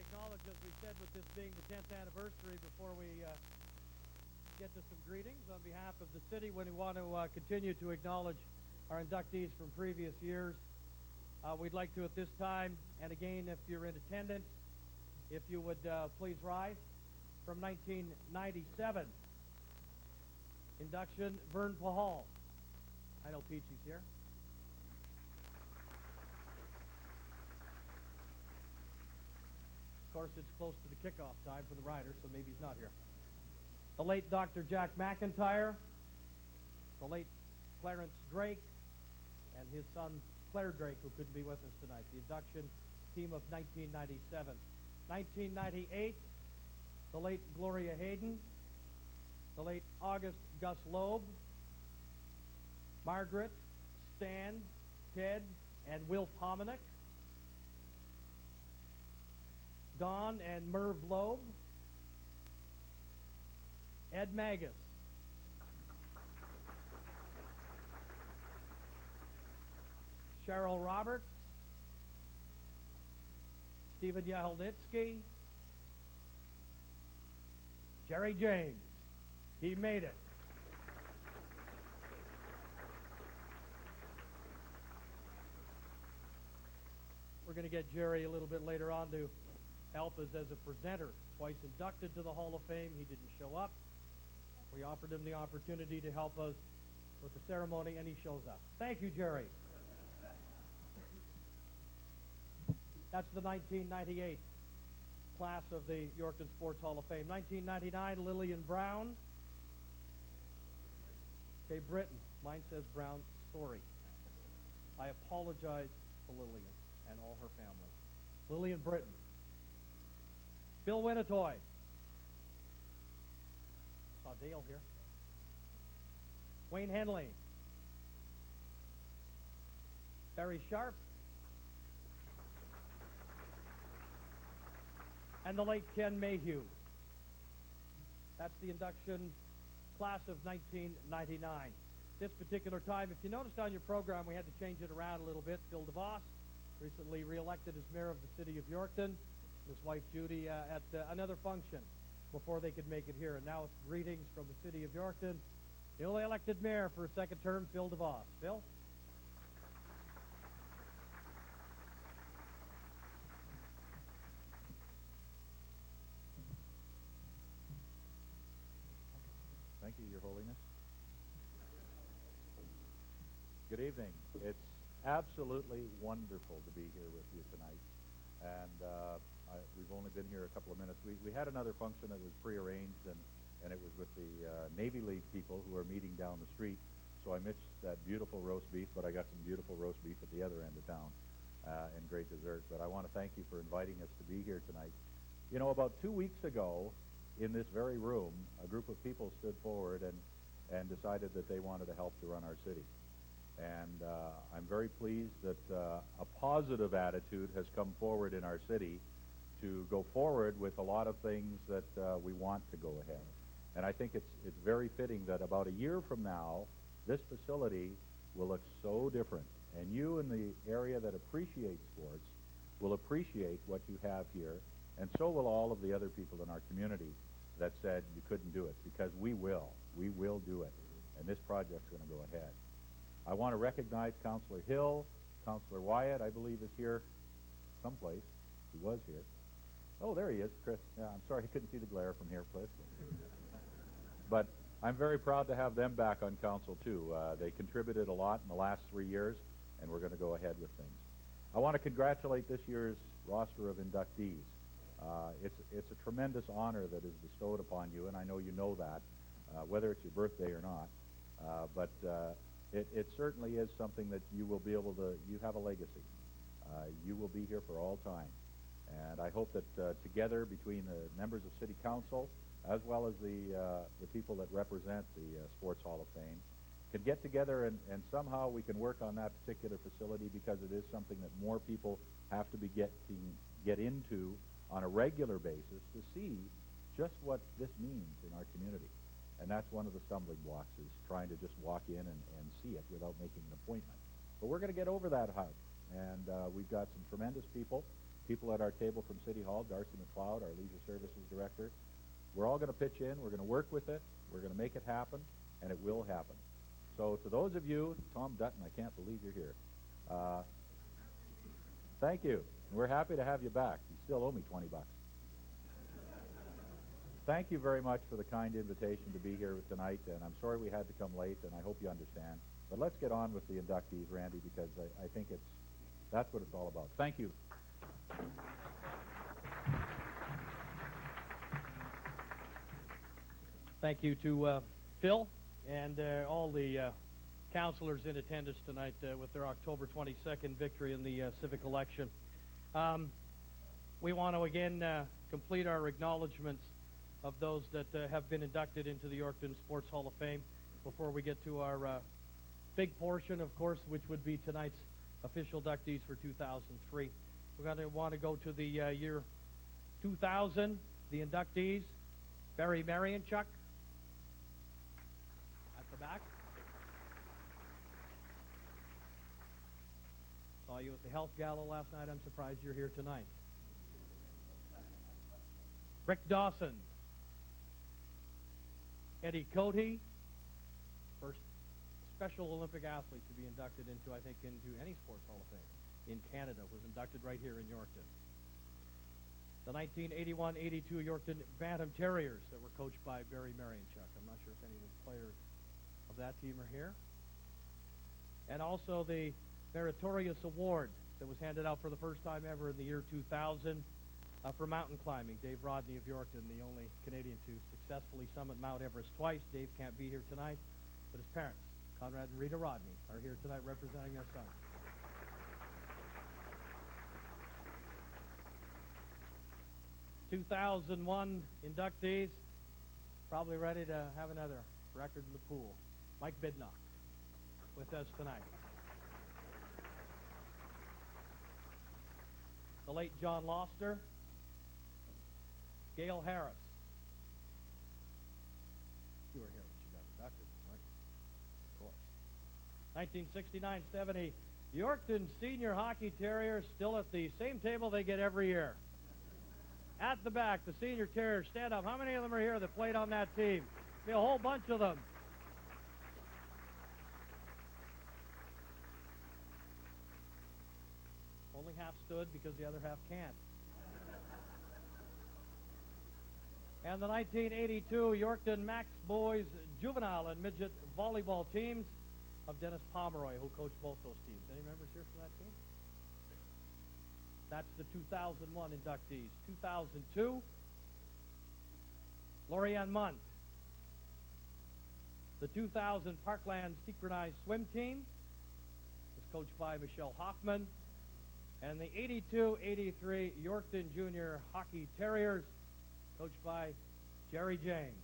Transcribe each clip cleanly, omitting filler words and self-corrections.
acknowledge, as we said, with this being the 10th anniversary, before we get to some greetings on behalf of the city, when we want to continue to acknowledge our inductees from previous years. We'd like to at this time, and again, if you're in attendance, if you would please rise. From 1997, induction, Vern Pahal. I know Peachy's here. Of course, it's close to the kickoff time for the Riders, so maybe he's not here. The late Dr. Jack McIntyre, the late Clarence Drake, and his son Claire Drake, who couldn't be with us tonight. The induction team of 1997. 1998, the late Gloria Hayden, the late August Gus Loeb, Margaret, Stan, Ted, and Will Pominick, Don and Merv Loeb, Ed Magus, Cheryl Roberts, Stephen Yahelnitsky, Gerry James. He made it. We're going to get Gerry a little bit later on to help us as a presenter. Twice inducted to the Hall of Fame. He didn't show up. We offered him the opportunity to help us with the ceremony, and he shows up. Thank you, Gerry. That's the 1998 class of the Yorkton Sports Hall of Fame. 1999, Lillian Brown. Okay, Britton. Mine says Brown. Sorry. I apologize to Lillian and all her family. Lillian Britton. Bill Winnetoy. Saw Dale here. Wayne Henley. Barry Sharp. And the late Ken Mayhew. That's the induction class of 1999. This particular time, if you noticed on your program, we had to change it around a little bit. Phil DeVos, recently re-elected as mayor of the city of Yorkton. His wife Judy at another function before they could make it here. And now it's greetings from the city of Yorkton. The only elected mayor for a second term, Phil DeVos. Phil? Thank you, Your Holiness. Good evening. It's absolutely wonderful to be here with you tonight. And we've only been here a couple of minutes. We had another function that was prearranged, and it was with the Navy League people who are meeting down the street. So I missed that beautiful roast beef, but I got some beautiful roast beef at the other end of town and great dessert. But I want to thank you for inviting us to be here tonight. You know, about 2 weeks ago, in this very room, a group of people stood forward and decided that they wanted to help to run our city. And I'm very pleased that a positive attitude has come forward in our city to go forward with a lot of things that we want to go ahead. And I think it's very fitting that about a year from now, this facility will look so different. And you in the area that appreciates sports will appreciate what you have here, and so will all of the other people in our community that said you couldn't do it, because we will. We will do it. And this project's going to go ahead. I want to recognize Councillor Hill. Councillor Wyatt, I believe, is here someplace. He was here. Oh, there he is, Chris. Yeah, I'm sorry, I couldn't see the glare from here, please. But I'm very proud to have them back on council, too. They contributed a lot in the last 3 years, and we're going to go ahead with things. I want to congratulate this year's roster of inductees. It's a tremendous honor that is bestowed upon you, and I know you know that, whether it's your birthday or not. But it certainly is something that you will be able to, you have a legacy. You will be here for all time. And I hope that together, between the members of City Council, as well as the people that represent the Sports Hall of Fame, can get together and somehow we can work on that particular facility, because it is something that more people have to be get into on a regular basis to see just what this means in our community. And that's one of the stumbling blocks, is trying to just walk in and see it without making an appointment. But we're going to get over that hump. And we've got some tremendous people people at our table from City Hall, Darcy McLeod, our Leisure Services Director. We're all going to pitch in. We're going to work with it. We're going to make it happen, and it will happen. So to those of you, Tom Dutton, I can't believe you're here. Thank you. We're happy to have you back. You still owe me $20. Thank you very much for the kind invitation to be here tonight, and I'm sorry we had to come late, and I hope you understand. But let's get on with the inductees, Randy, because I think that's what it's all about. Thank you. Thank you to Phil and all the councillors in attendance tonight with their October 22nd victory in the civic election. We want to again complete our acknowledgments of those that have been inducted into the Yorkton Sports Hall of Fame before we get to our big portion, of course, which would be tonight's official inductees for 2003. We're going to want to go to the year 2000, the inductees. Barry Marianchuk at the back. Saw you at the health gala last night. I'm surprised you're here tonight. Rick Dawson. Eddie Cote, first Special Olympic athlete to be inducted into, I think, into any sports Hall of Fame in Canada, was inducted right here in Yorkton. The 1981-82 Yorkton Bantam Terriers that were coached by Barry Marianchuk. I'm not sure if any of the players of that team are here. And also the Meritorious Award that was handed out for the first time ever in the year 2000 for mountain climbing. Dave Rodney of Yorkton, the only Canadian to successfully summit Mount Everest twice. Dave can't be here tonight, but his parents, Conrad and Rita Rodney, are here tonight representing their son. '2001 inductees, probably ready to have another record in the pool. Mike Bidnock with us tonight. The late John Loster. Gail Harris. You were here when she got inducted, right? Of course. 1969-70, Yorkton Senior Hockey Terriers still at the same table they get every year. At the back, the Senior Terriers, stand up. How many of them are here that played on that team? Be a whole bunch of them. Only half stood because the other half can't. And the 1982 Yorkton Max Boys Juvenile and Midget Volleyball teams of Dennis Pomeroy, who coached both those teams. Any members here from that team? That's the 2001 inductees. 2002, Lorianne Munt. The 2000 Parkland Synchronized Swim Team was coached by Michelle Hoffman. And the 82-83 Yorkton Junior Hockey Terriers, coached by Gerry James.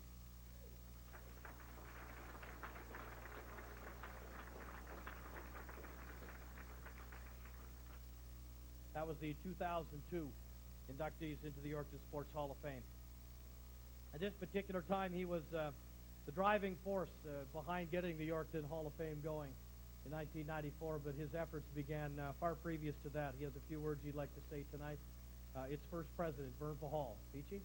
That was the 2002 inductees into the Yorkton Sports Hall of Fame. At this particular time, he was the driving force behind getting the Yorkton Hall of Fame going in 1994, but his efforts began far previous to that. He has a few words he'd like to say tonight. Its first president, Vern Pahal. Peachy?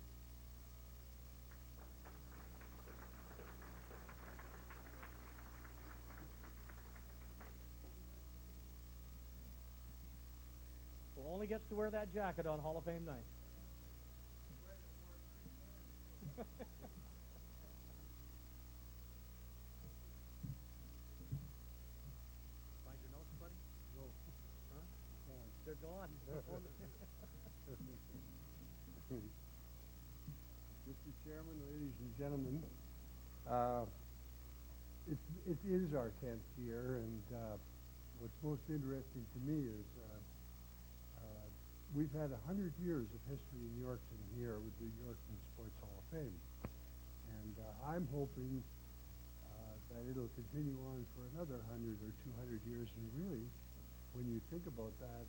Well, only gets to wear that jacket on Hall of Fame night. Find your notes, buddy? No. Huh? They're gone. Mr. Chairman, ladies and gentlemen, it is our 10th year, and what's most interesting to me is we've had 100 years of history in Yorkton here with the Yorkton Sports Hall of Fame, and I'm hoping that it'll continue on for another 100 or 200 years, and really, when you think about that,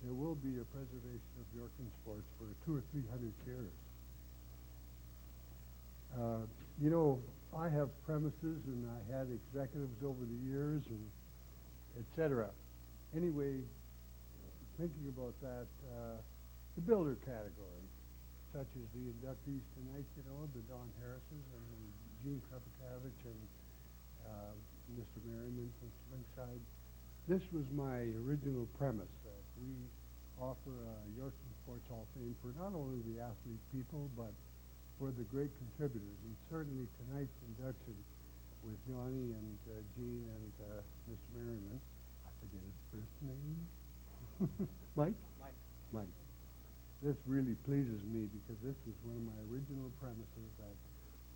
there will be a preservation of Yorkton sports for 200 or 300 years. You know, I have premises, and I had executives over the years, and et cetera. Anyway, thinking about that, the builder category, such as the inductees tonight, you know, the Don Harrises and Gene Krepakavich and Mr. Merriman from Springside. This was my original premise, that we offer a Yorkton Sports Hall of Fame for not only the athlete people, but for the great contributors. And certainly tonight's induction with Johnny and Gene and Mr. Merriman, I forget his first name, Mike? Mike. This really pleases me because this was one of my original premises, that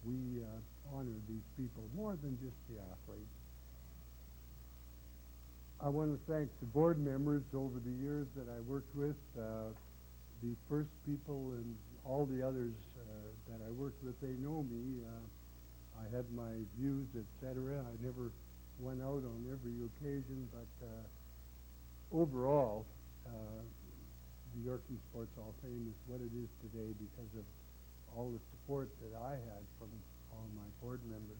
we honor these people more than just the athletes. I want to thank the board members over the years that I worked with, the first people and all the others that I worked with. They know me. I had my views, etc. I never went out on every occasion, but overall, the Yorkton Sports Hall of Fame is what it is today because of all the support that I had from all my board members.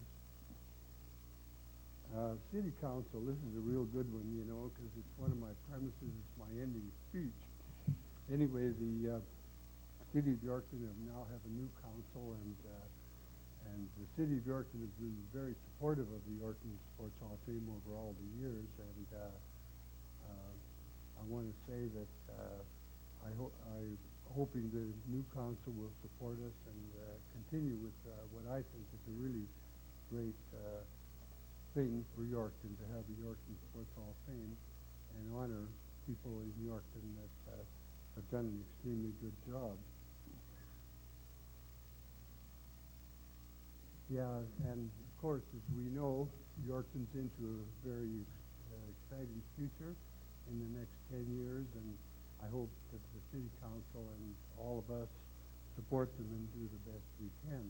City Council, this is a real good one, you know, because it's one of my premises, it's my ending speech. Anyway, the City of Yorkton now have a new council, and the City of Yorkton has been very supportive of the Yorkton Sports Hall of Fame over all the years, and I want to say that I'm hoping the new council will support us and continue with what I think is a really great thing for Yorkton, to have the Yorkton Sports Hall of Fame and honor people in Yorkton that have done an extremely good job. Yeah, and of course, as we know, Yorkton's into a very exciting future in the next 10 years, and I hope that the City Council and all of us support them and do the best we can.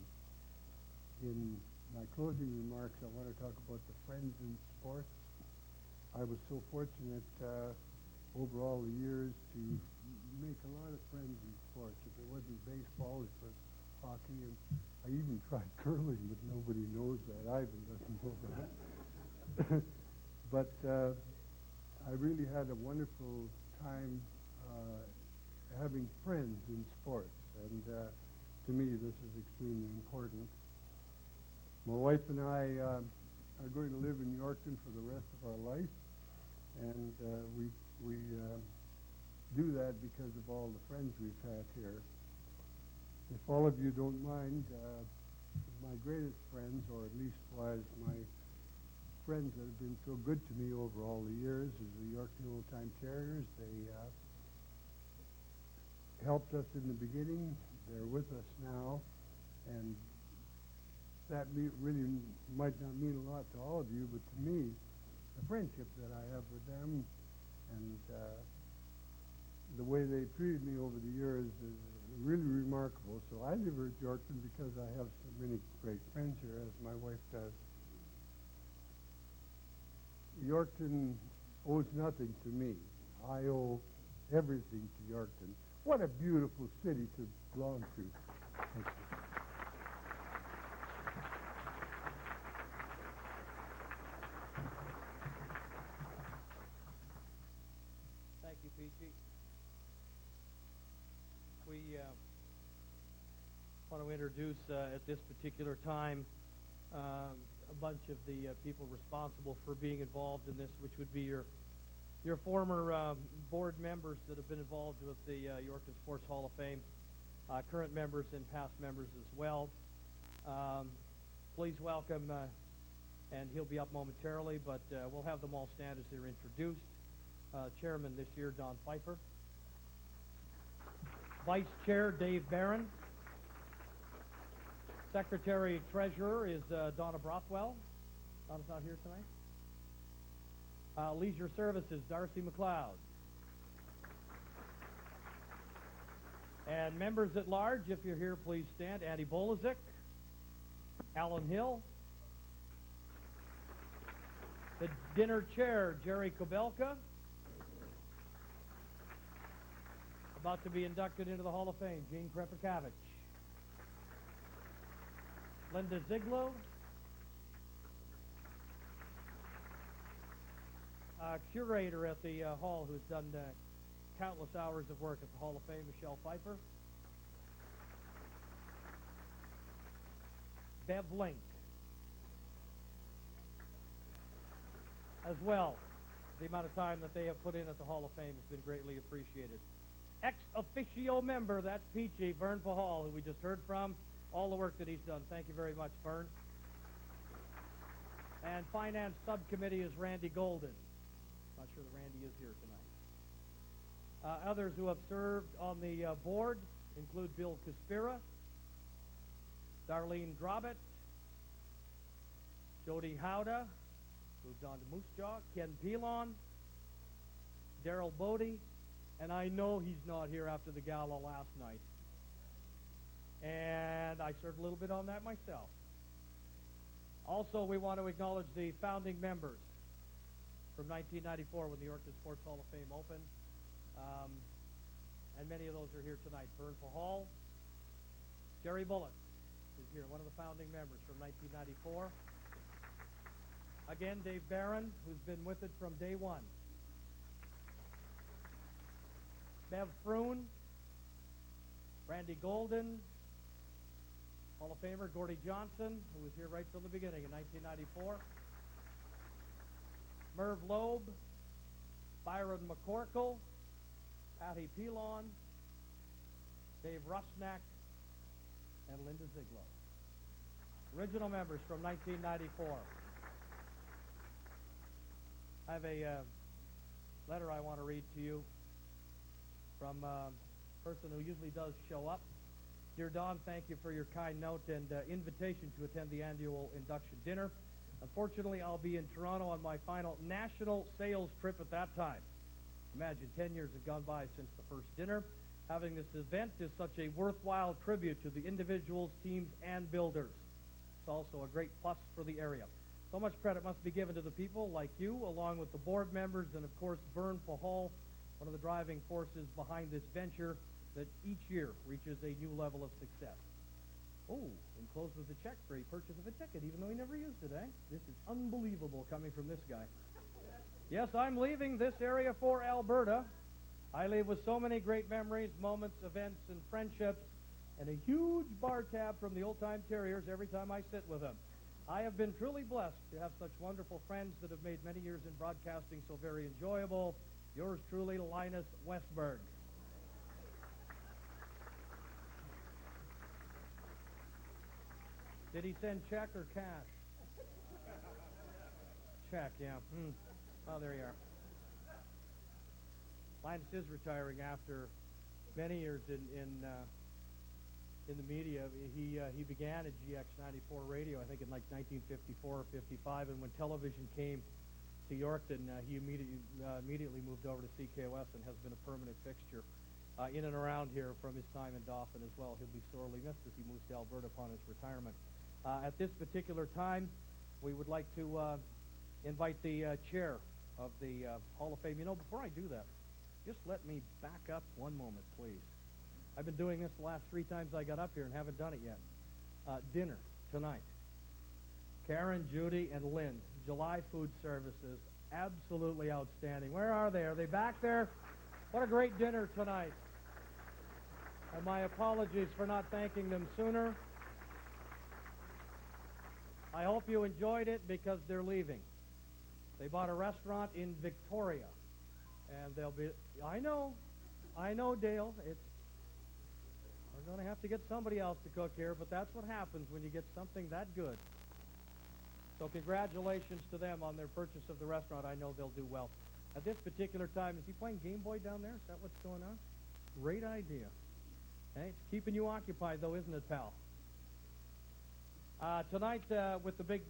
In my closing remarks, I want to talk about the friends in sports. I was so fortunate over all the years to make a lot of friends in sports. If it wasn't baseball, it was hockey, and I even tried curling, but nobody knows that. Ivan doesn't know that. But I really had a wonderful time having friends in sports, and to me this is extremely important. My wife and I are going to live in Yorkton for the rest of our life, and we do that because of all the friends we've had here. If all of you don't mind, my greatest friends, or at least was my friends that have been so good to me over all the years, is the Yorkton Old Time Terriers. They helped us in the beginning. They're with us now, and that really might not mean a lot to all of you, but to me, the friendship that I have with them and the way they treated me over the years is really remarkable. So I live here at Yorkton because I have so many great friends here, as my wife does. Yorkton owes nothing to me. I owe everything to Yorkton. What a beautiful city to belong to. Thank you. Thank you, Peachy. We want to introduce at this particular time a bunch of the people responsible for being involved in this, which would be your former board members that have been involved with the Yorkton Sports Hall of Fame, current members and past members as well. Please welcome, and he'll be up momentarily, but we'll have them all stand as they're introduced. Chairman this year, Don Pfeiffer. Vice Chair, Dave Barron. Secretary-Treasurer is Donna Brothwell. Donna's not here tonight. Leisure Services, Darcy McLeod. And members at large, if you're here, please stand. Andy Bolazic, Alan Hill. The dinner chair, Gerry Kobelka. About to be inducted into the Hall of Fame, Gene Krepakavich. Linda Ziglo. Curator at the Hall, who's done countless hours of work at the Hall of Fame, Michelle Pfeiffer. Bev Link. As well, the amount of time that they have put in at the Hall of Fame has been greatly appreciated. Ex officio member, that's Peachy, Vern Pahal, who we just heard from, all the work that he's done. Thank you very much, Vern. And Finance Subcommittee is Randy Golden. Not sure that Randy is here tonight. Others who have served on the board include Bill Caspira, Darlene Drobet, Jody Howda, moved on to Moose Jaw, Ken Pelon, Daryl Bodie, and I know he's not here after the gala last night. And I served a little bit on that myself. Also, we want to acknowledge the founding members from 1994 when the Yorkton Sports Hall of Fame opened. And many of those are here tonight. Vern Pahal, Gerry Bullitt is here, one of the founding members from 1994. Again, Dave Barron, who's been with it from day one. Bev Froon, Randy Golden, Hall of Famer Gordie Johnson, who was here right from the beginning in 1994. Merv Loeb, Byron McCorkle, Patty Pelon, Dave Rusnak, and Linda Ziglo. Original members from 1994. I have a letter I want to read to you from a person who usually does show up. Dear Don, thank you for your kind note and invitation to attend the annual induction dinner. Unfortunately, I'll be in Toronto on my final national sales trip at that time. Imagine 10 years have gone by since the first dinner. Having this event is such a worthwhile tribute to the individuals, teams, and builders. It's also a great plus for the area. So much credit must be given to the people like you, along with the board members, and of course Vern Pahal, one of the driving forces behind this venture that each year reaches a new level of success. Oh, enclosed with a check for a purchase of a ticket, even though he never used it, eh? This is unbelievable coming from this guy. Yes, I'm leaving this area for Alberta. I leave with so many great memories, moments, events, and friendships, and a huge bar tab from the old-time Terriers every time I sit with them. I have been truly blessed to have such wonderful friends that have made many years in broadcasting so very enjoyable. Yours truly, Linus Westberg. Did he send check or cash? Check, yeah. Oh, there you are. Linus is retiring after many years in the media. He began at GX94 radio, I think in like 1954 or 55, and when television came to Yorkton, he immediately moved over to CKOS and has been a permanent fixture in and around here from his time in Dauphin as well. He'll be sorely missed as he moves to Alberta upon his retirement. At this particular time, we would like to invite the chair of the Hall of Fame. You know, before I do that, just let me back up one moment, please. I've been doing this the last 3 times I got up here and haven't done it yet. Dinner tonight. Karen, Judy, and Lynn, July Food Services, absolutely outstanding. Where are they? Are they back there? What a great dinner tonight. And my apologies for not thanking them sooner. I hope you enjoyed it because they're leaving. They bought a restaurant in Victoria. And they'll be... I know, Dale. We're going to have to get somebody else to cook here, but that's what happens when you get something that good. So congratulations to them on their purchase of the restaurant. I know they'll do well. At this particular time, is he playing Game Boy down there? Is that what's going on? Great idea. Hey, it's keeping you occupied, though, isn't it, pal? Tonight, with the big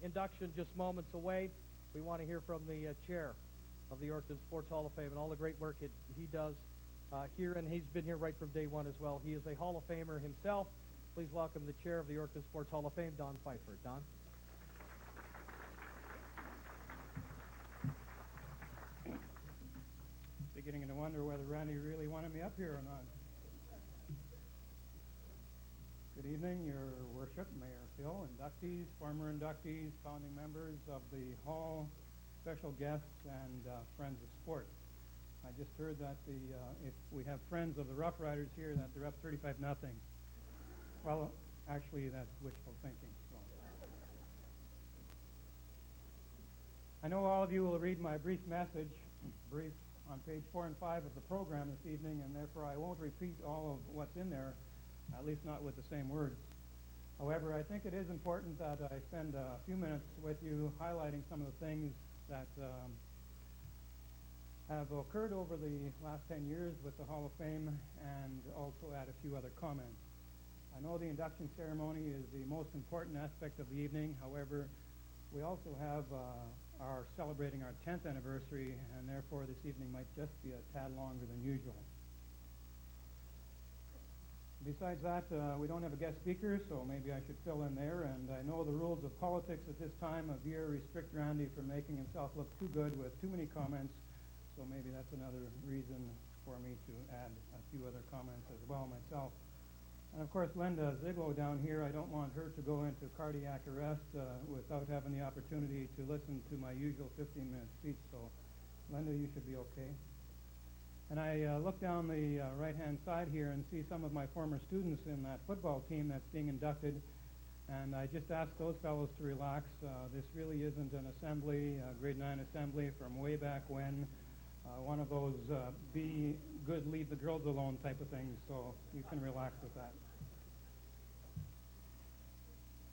induction just moments away, we want to hear from the chair of the Yorkton Sports Hall of Fame and all the great work he does here, and he's been here right from day one as well. He is a Hall of Famer himself. Please welcome the chair of the Yorkton Sports Hall of Fame, Don Pfeiffer. Don? Beginning to wonder whether Randy really wanted me up here or not. Good evening, Your Worship, Mayor Phil, inductees, former inductees, founding members of the Hall, special guests, and friends of sport. I just heard that if we have friends of the Rough Riders here, that they're up 35-0. Well, actually, that's wishful thinking. So. I know all of you will read my brief message, brief on page 4 and 5 of the program this evening, and therefore I won't repeat all of what's in there, at least not with the same words. However, I think it is important that I spend a few minutes with you highlighting some of the things that have occurred over the last 10 years with the Hall of Fame, and also add a few other comments. I know the induction ceremony is the most important aspect of the evening. However, we also have are celebrating our 10th anniversary, and therefore this evening might just be a tad longer than usual. Besides that, we don't have a guest speaker, so maybe I should fill in there. And I know the rules of politics at this time of year restrict Randy from making himself look too good with too many comments, so maybe that's another reason for me to add a few other comments as well myself. And of course, Linda Ziglo down here, I don't want her to go into cardiac arrest without having the opportunity to listen to my usual 15-minute speech. So, Linda, you should be okay. And I look down the right-hand side here and see some of my former students in that football team that's being inducted. And I just ask those fellows to relax. This really isn't an assembly, grade 9 assembly from way back when. One of those be good, leave the girls alone type of things, so you can relax with that.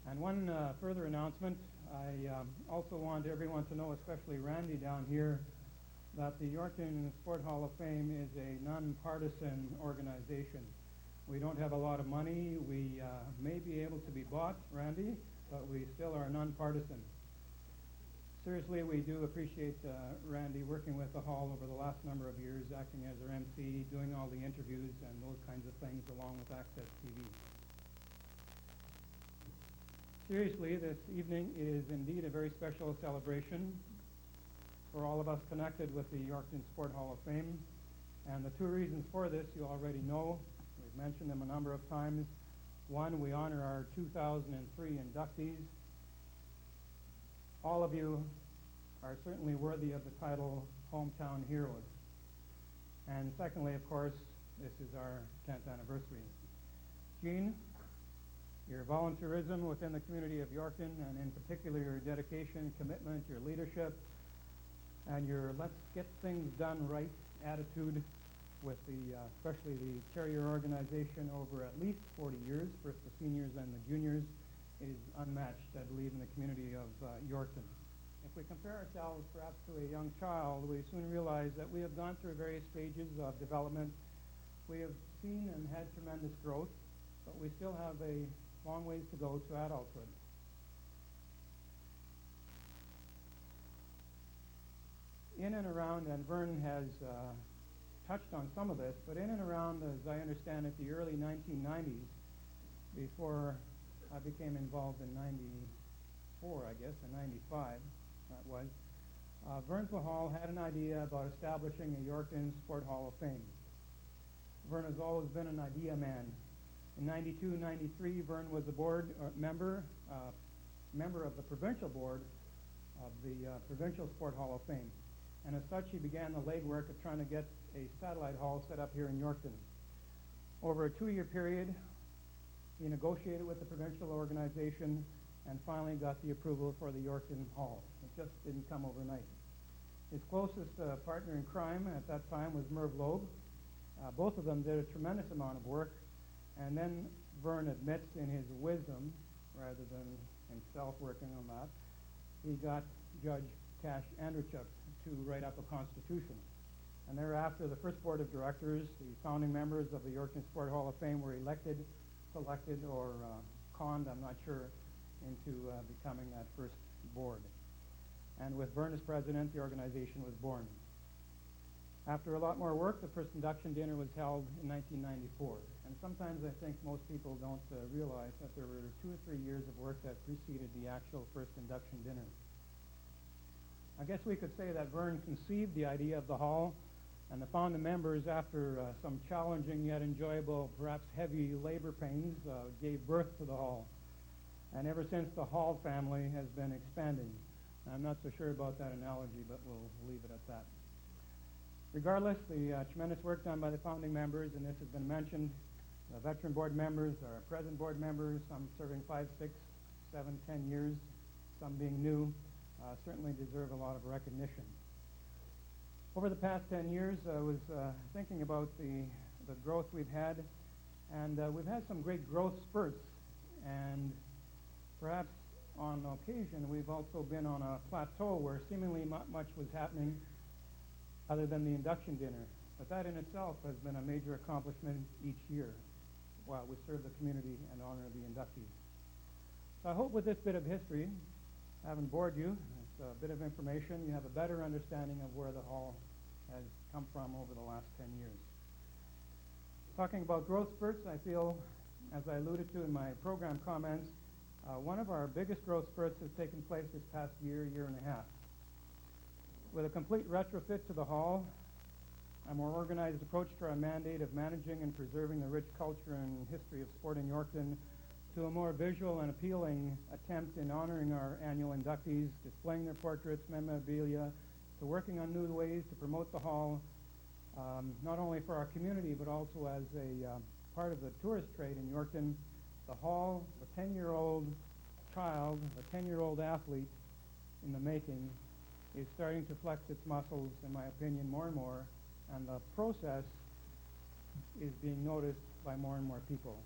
And one further announcement, I also want everyone to know, especially Randy down here, that the Yorkton Sport Hall of Fame is a non-partisan organization. We don't have a lot of money. We may be able to be bought, Randy, but we still are non-partisan. Seriously, we do appreciate Randy working with the Hall over the last number of years, acting as our MC, doing all the interviews and those kinds of things along with Access TV. Seriously, this evening is indeed a very special celebration for all of us connected with the Yorkton Sport Hall of Fame. And the two reasons for this you already know. We've mentioned them a number of times. One, we honor our 2003 inductees. All of you are certainly worthy of the title Hometown Heroes. And secondly, of course, this is our 10th anniversary. Jean, your volunteerism within the community of Yorkton, and in particular your dedication, commitment, your leadership, and your let's get things done right attitude with especially the Terrier organization over at least 40 years, first the seniors and the juniors, is unmatched, I believe, in the community of Yorkton. If we compare ourselves perhaps to a young child, we soon realize that we have gone through various stages of development. We have seen and had tremendous growth, but we still have a long ways to go to adulthood. In and around, and Vern has touched on some of this, but in and around, as I understand it, the early 1990s, before I became involved in 94, I guess, or 95, that was. Vernsville Hall had an idea about establishing a Yorkton Sport Hall of Fame. Vern has always been an idea man. In 92, 93, Vern was a board member of the provincial board of the Provincial Sport Hall of Fame. And as such, he began the legwork of trying to get a satellite hall set up here in Yorkton. Over a 2-year period, he negotiated with the provincial organization and finally got the approval for the Yorkton Hall. It just didn't come overnight. His closest partner in crime at that time was Merv Loeb. Both of them did a tremendous amount of work, and then Vern admits in his wisdom, rather than himself working on that, he got Judge Cash Andrechuk to write up a constitution. And thereafter, the first board of directors, the founding members of the Yorkton Sport Hall of Fame, were elected, selected, or conned, I'm not sure, into becoming that first board. And with Vern as president, the organization was born. After a lot more work, the first induction dinner was held in 1994. And sometimes I think most people don't realize that there were 2 or 3 years of work that preceded the actual first induction dinner. I guess we could say that Vern conceived the idea of the hall, and the founding members, after some challenging yet enjoyable, perhaps heavy labor pains, gave birth to the hall. And ever since, the Hall family has been expanding. I'm not so sure about that analogy, but we'll leave it at that. Regardless, the tremendous work done by the founding members, and this has been mentioned, the veteran board members, our present board members, some serving 5, 6, 7, 10 years, some being new, certainly deserve a lot of recognition. Over the past 10 years, I was thinking about the growth we've had, and we've had some great growth spurts, and perhaps on occasion we've also been on a plateau where seemingly not much was happening other than the induction dinner. But that in itself has been a major accomplishment each year while we serve the community and honor the inductees. So I hope with this bit of history, I haven't bored you, it's a bit of information, you have a better understanding of where the hall has come from over the last 10 years. Talking about growth spurts, I feel, as I alluded to in my program comments, one of our biggest growth spurts has taken place this past year and a half. With a complete retrofit to the hall, a more organized approach to our mandate of managing and preserving the rich culture and history of sport in Yorkton, to a more visual and appealing attempt in honoring our annual inductees, displaying their portraits, memorabilia, to working on new ways to promote the hall, not only for our community but also as a part of the tourist trade in Yorkton. The hall, the 10-year-old child, the 10-year-old athlete in the making, is starting to flex its muscles, in my opinion, more and more, and the process is being noticed by more and more people.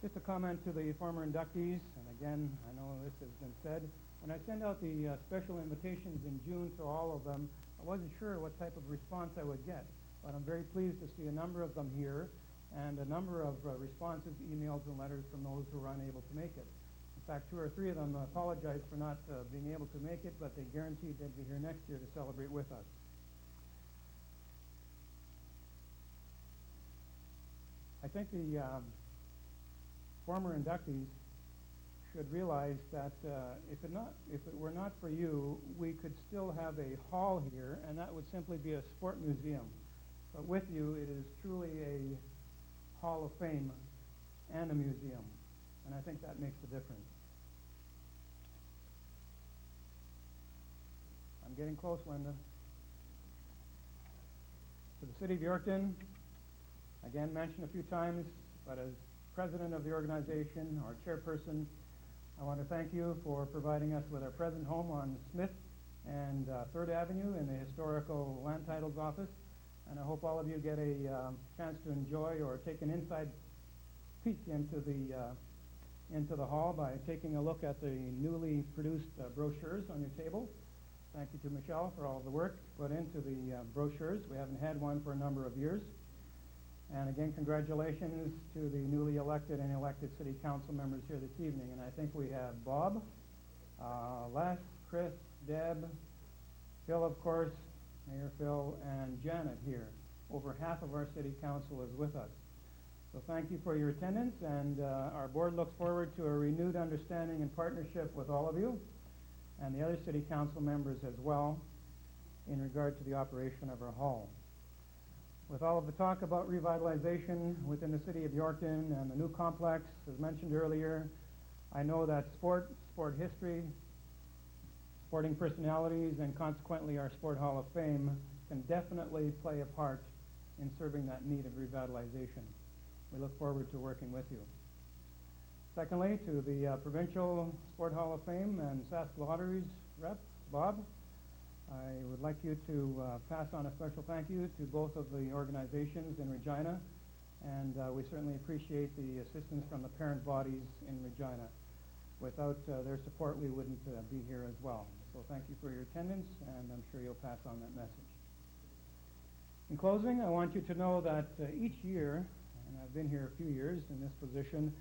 Just a comment to the former inductees, and again, I know this has been said, when I send out the special invitations in June to all of them, I wasn't sure what type of response I would get, but I'm very pleased to see a number of them here, and a number of responses, emails, and letters from those who were unable to make it. In fact, 2 or 3 of them apologized for not being able to make it, but they guaranteed they'd be here next year to celebrate with us. I think the former inductees should realize that if it were not for you, we could still have a hall here, and that would simply be a sport museum. But with you, it is truly a Hall of Fame and a museum, and I think that makes a difference. I'm getting close, Linda. To the City of Yorkton, again mentioned a few times, but as president of the organization, or chairperson, I want to thank you for providing us with our present home on Smith and 3rd Avenue in the Historical Land Titles Office. And I hope all of you get a chance to enjoy or take an inside peek into the hall by taking a look at the newly produced brochures on your table. Thank you to Michelle for all of the work put into the brochures. We haven't had one for a number of years. And again, congratulations to the newly elected and elected city council members here this evening. And I think we have Bob, Les, Chris, Deb, Phil, of course, Mayor Phil, and Janet here. Over half of our city council is with us. So thank you for your attendance, and our board looks forward to a renewed understanding and partnership with all of you and the other city council members as well in regard to the operation of our hall. With all of the talk about revitalization within the city of Yorkton and the new complex, as mentioned earlier, I know that sport history, sporting personalities, and consequently our Sport Hall of Fame can definitely play a part in serving that need of revitalization. We look forward to working with you. Secondly, to the Provincial Sport Hall of Fame and Sask Lotteries rep, Bob, I would like you to pass on a special thank you to both of the organizations in Regina, and we certainly appreciate the assistance from the parent bodies in Regina. Without their support, we wouldn't be here as well. So thank you for your attendance, and I'm sure you'll pass on that message. In closing, I want you to know that each year, and I've been here a few years in this position,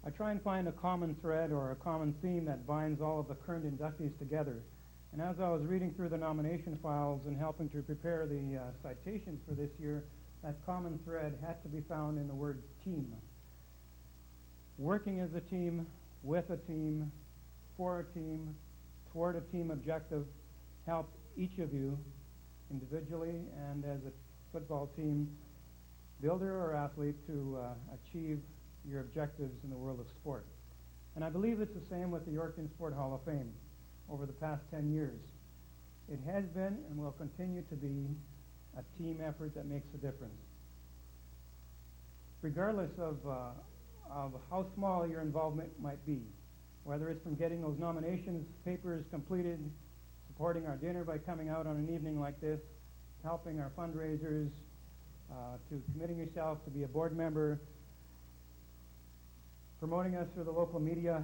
I try and find a common thread or a common theme that binds all of the current inductees together. And as I was reading through the nomination files and helping to prepare the citations for this year, that common thread had to be found in the word team. Working as a team, with a team, for a team, toward a team objective, help each of you individually and as a football team, builder or athlete, to achieve your objectives in the world of sport. And I believe it's the same with the Yorkton Sport Hall of Fame over the past 10 years. It has been and will continue to be a team effort that makes a difference. Regardless of how small your involvement might be, whether it's from getting those nominations papers completed, supporting our dinner by coming out on an evening like this, helping our fundraisers, to committing yourself to be a board member, promoting us through the local media,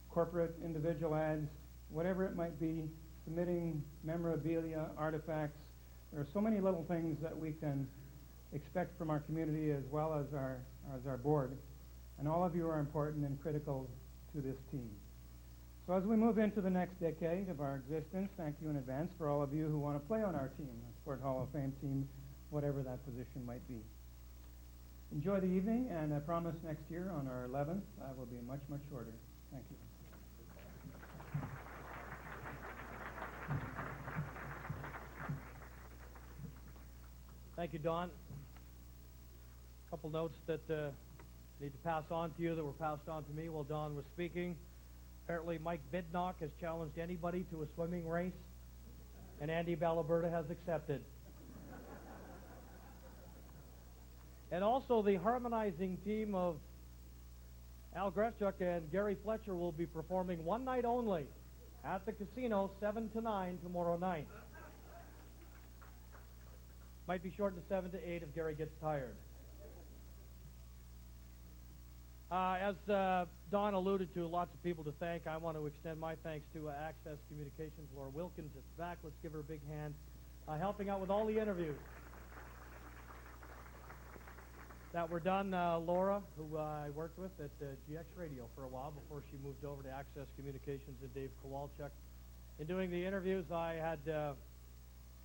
corporate, individual ads, whatever it might be, submitting memorabilia, artifacts. There are so many little things that we can expect from our community as well as our board. And all of you are important and critical to this team. So as we move into the next decade of our existence, thank you in advance for all of you who want to play on our team, the Sport Hall of Fame team, whatever that position might be. Enjoy the evening, and I promise next year on our 11th, I will be much, much shorter. Thank you. Thank you, Don. A couple notes that need to pass on to you that were passed on to me while Don was speaking. Apparently, Mike Bidnock has challenged anybody to a swimming race, and Andy Balaberta has accepted. And also, the harmonizing team of Al Greschuk and Gerry Fletcher will be performing one night only at the casino, 7 to 9 tomorrow night. Might be shortened to 7 to 8 if Gerry gets tired. As Don alluded to, lots of people to thank. I want to extend my thanks to Access Communications. Laura Wilkins at the back. Let's give her a big hand. Helping out with all the interviews that were done. Laura, who I worked with at GX Radio for a while before she moved over to Access Communications, and Dave Kowalczyk. In doing the interviews, I had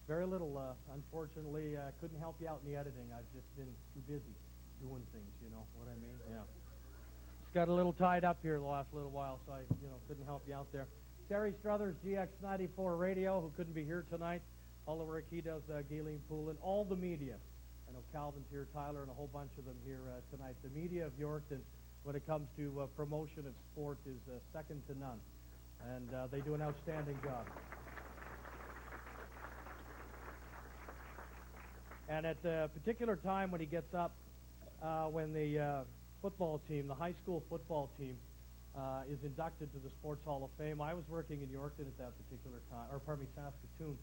very little, unfortunately. I couldn't help you out in the editing. I've just been too busy doing things, you know what I mean? Yeah. Just got a little tied up here the last little while, so I, couldn't help you out there. Terry Struthers, GX94 Radio, who couldn't be here tonight. All the work he does, Galen Poulin, all the media. I know Calvin's here, Tyler, and a whole bunch of them here tonight. The media of Yorkton, when it comes to promotion of sport, is second to none. And they do an outstanding job. And at a particular time when he gets up, when the football team, the high school football team, is inducted to the Sports Hall of Fame, I was working in Yorkton at that particular time, Saskatoon.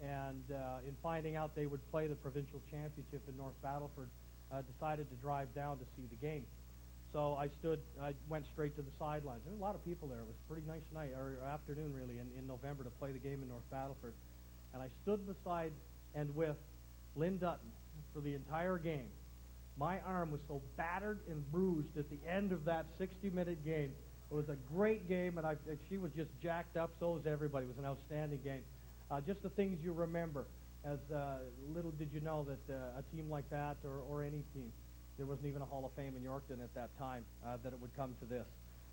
And in finding out they would play the provincial championship in North Battleford, decided to drive down to see the game. So I went straight to the sidelines. There were a lot of people there. It was a pretty nice night, or afternoon really, in November to play the game in North Battleford. And I stood beside and with Lynn Dutton for the entire game. My arm was so battered and bruised at the end of that 60-minute game. It was a great game, and she was just jacked up. So was everybody. It was an outstanding game. Just the things you remember. As little did you know that a team like that, or any team, there wasn't even a Hall of Fame in Yorkton at that time, that it would come to this.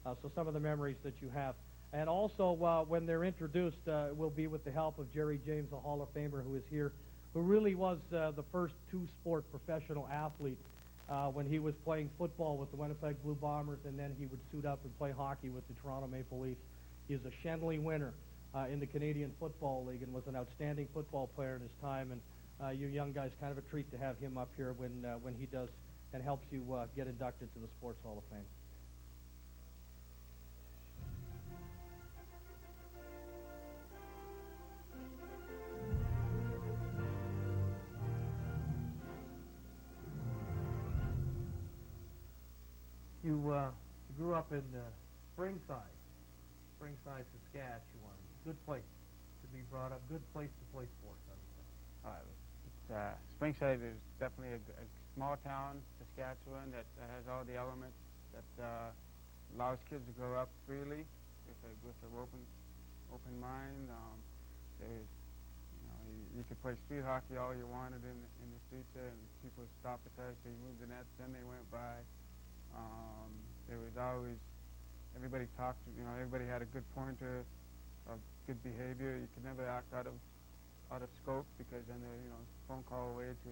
So some of the memories that you have. And also, when they're introduced, will be with the help of Jerry James, a Hall of Famer who is here, who really was the first two-sport professional athlete when he was playing football with the Winnipeg Blue Bombers, and then he would suit up and play hockey with the Toronto Maple Leafs. He is a Shenley winner in the Canadian Football League and was an outstanding football player in his time. And you young guys, kind of a treat to have him up here when he does and helps you get inducted to the Sports Hall of Fame. You grew up in Springside, Saskatchewan. Good place to be brought up. Good place to play sports, I would say. Springside is definitely a small town, Saskatchewan, that has all the elements that allows kids to grow up freely with an open mind. You could play street hockey all you wanted in the streets there, and people would stop because they moved the nets, then they went by. There was always, everybody talked, everybody had a good pointer of good behavior. You could never act out of scope, because then phone call away to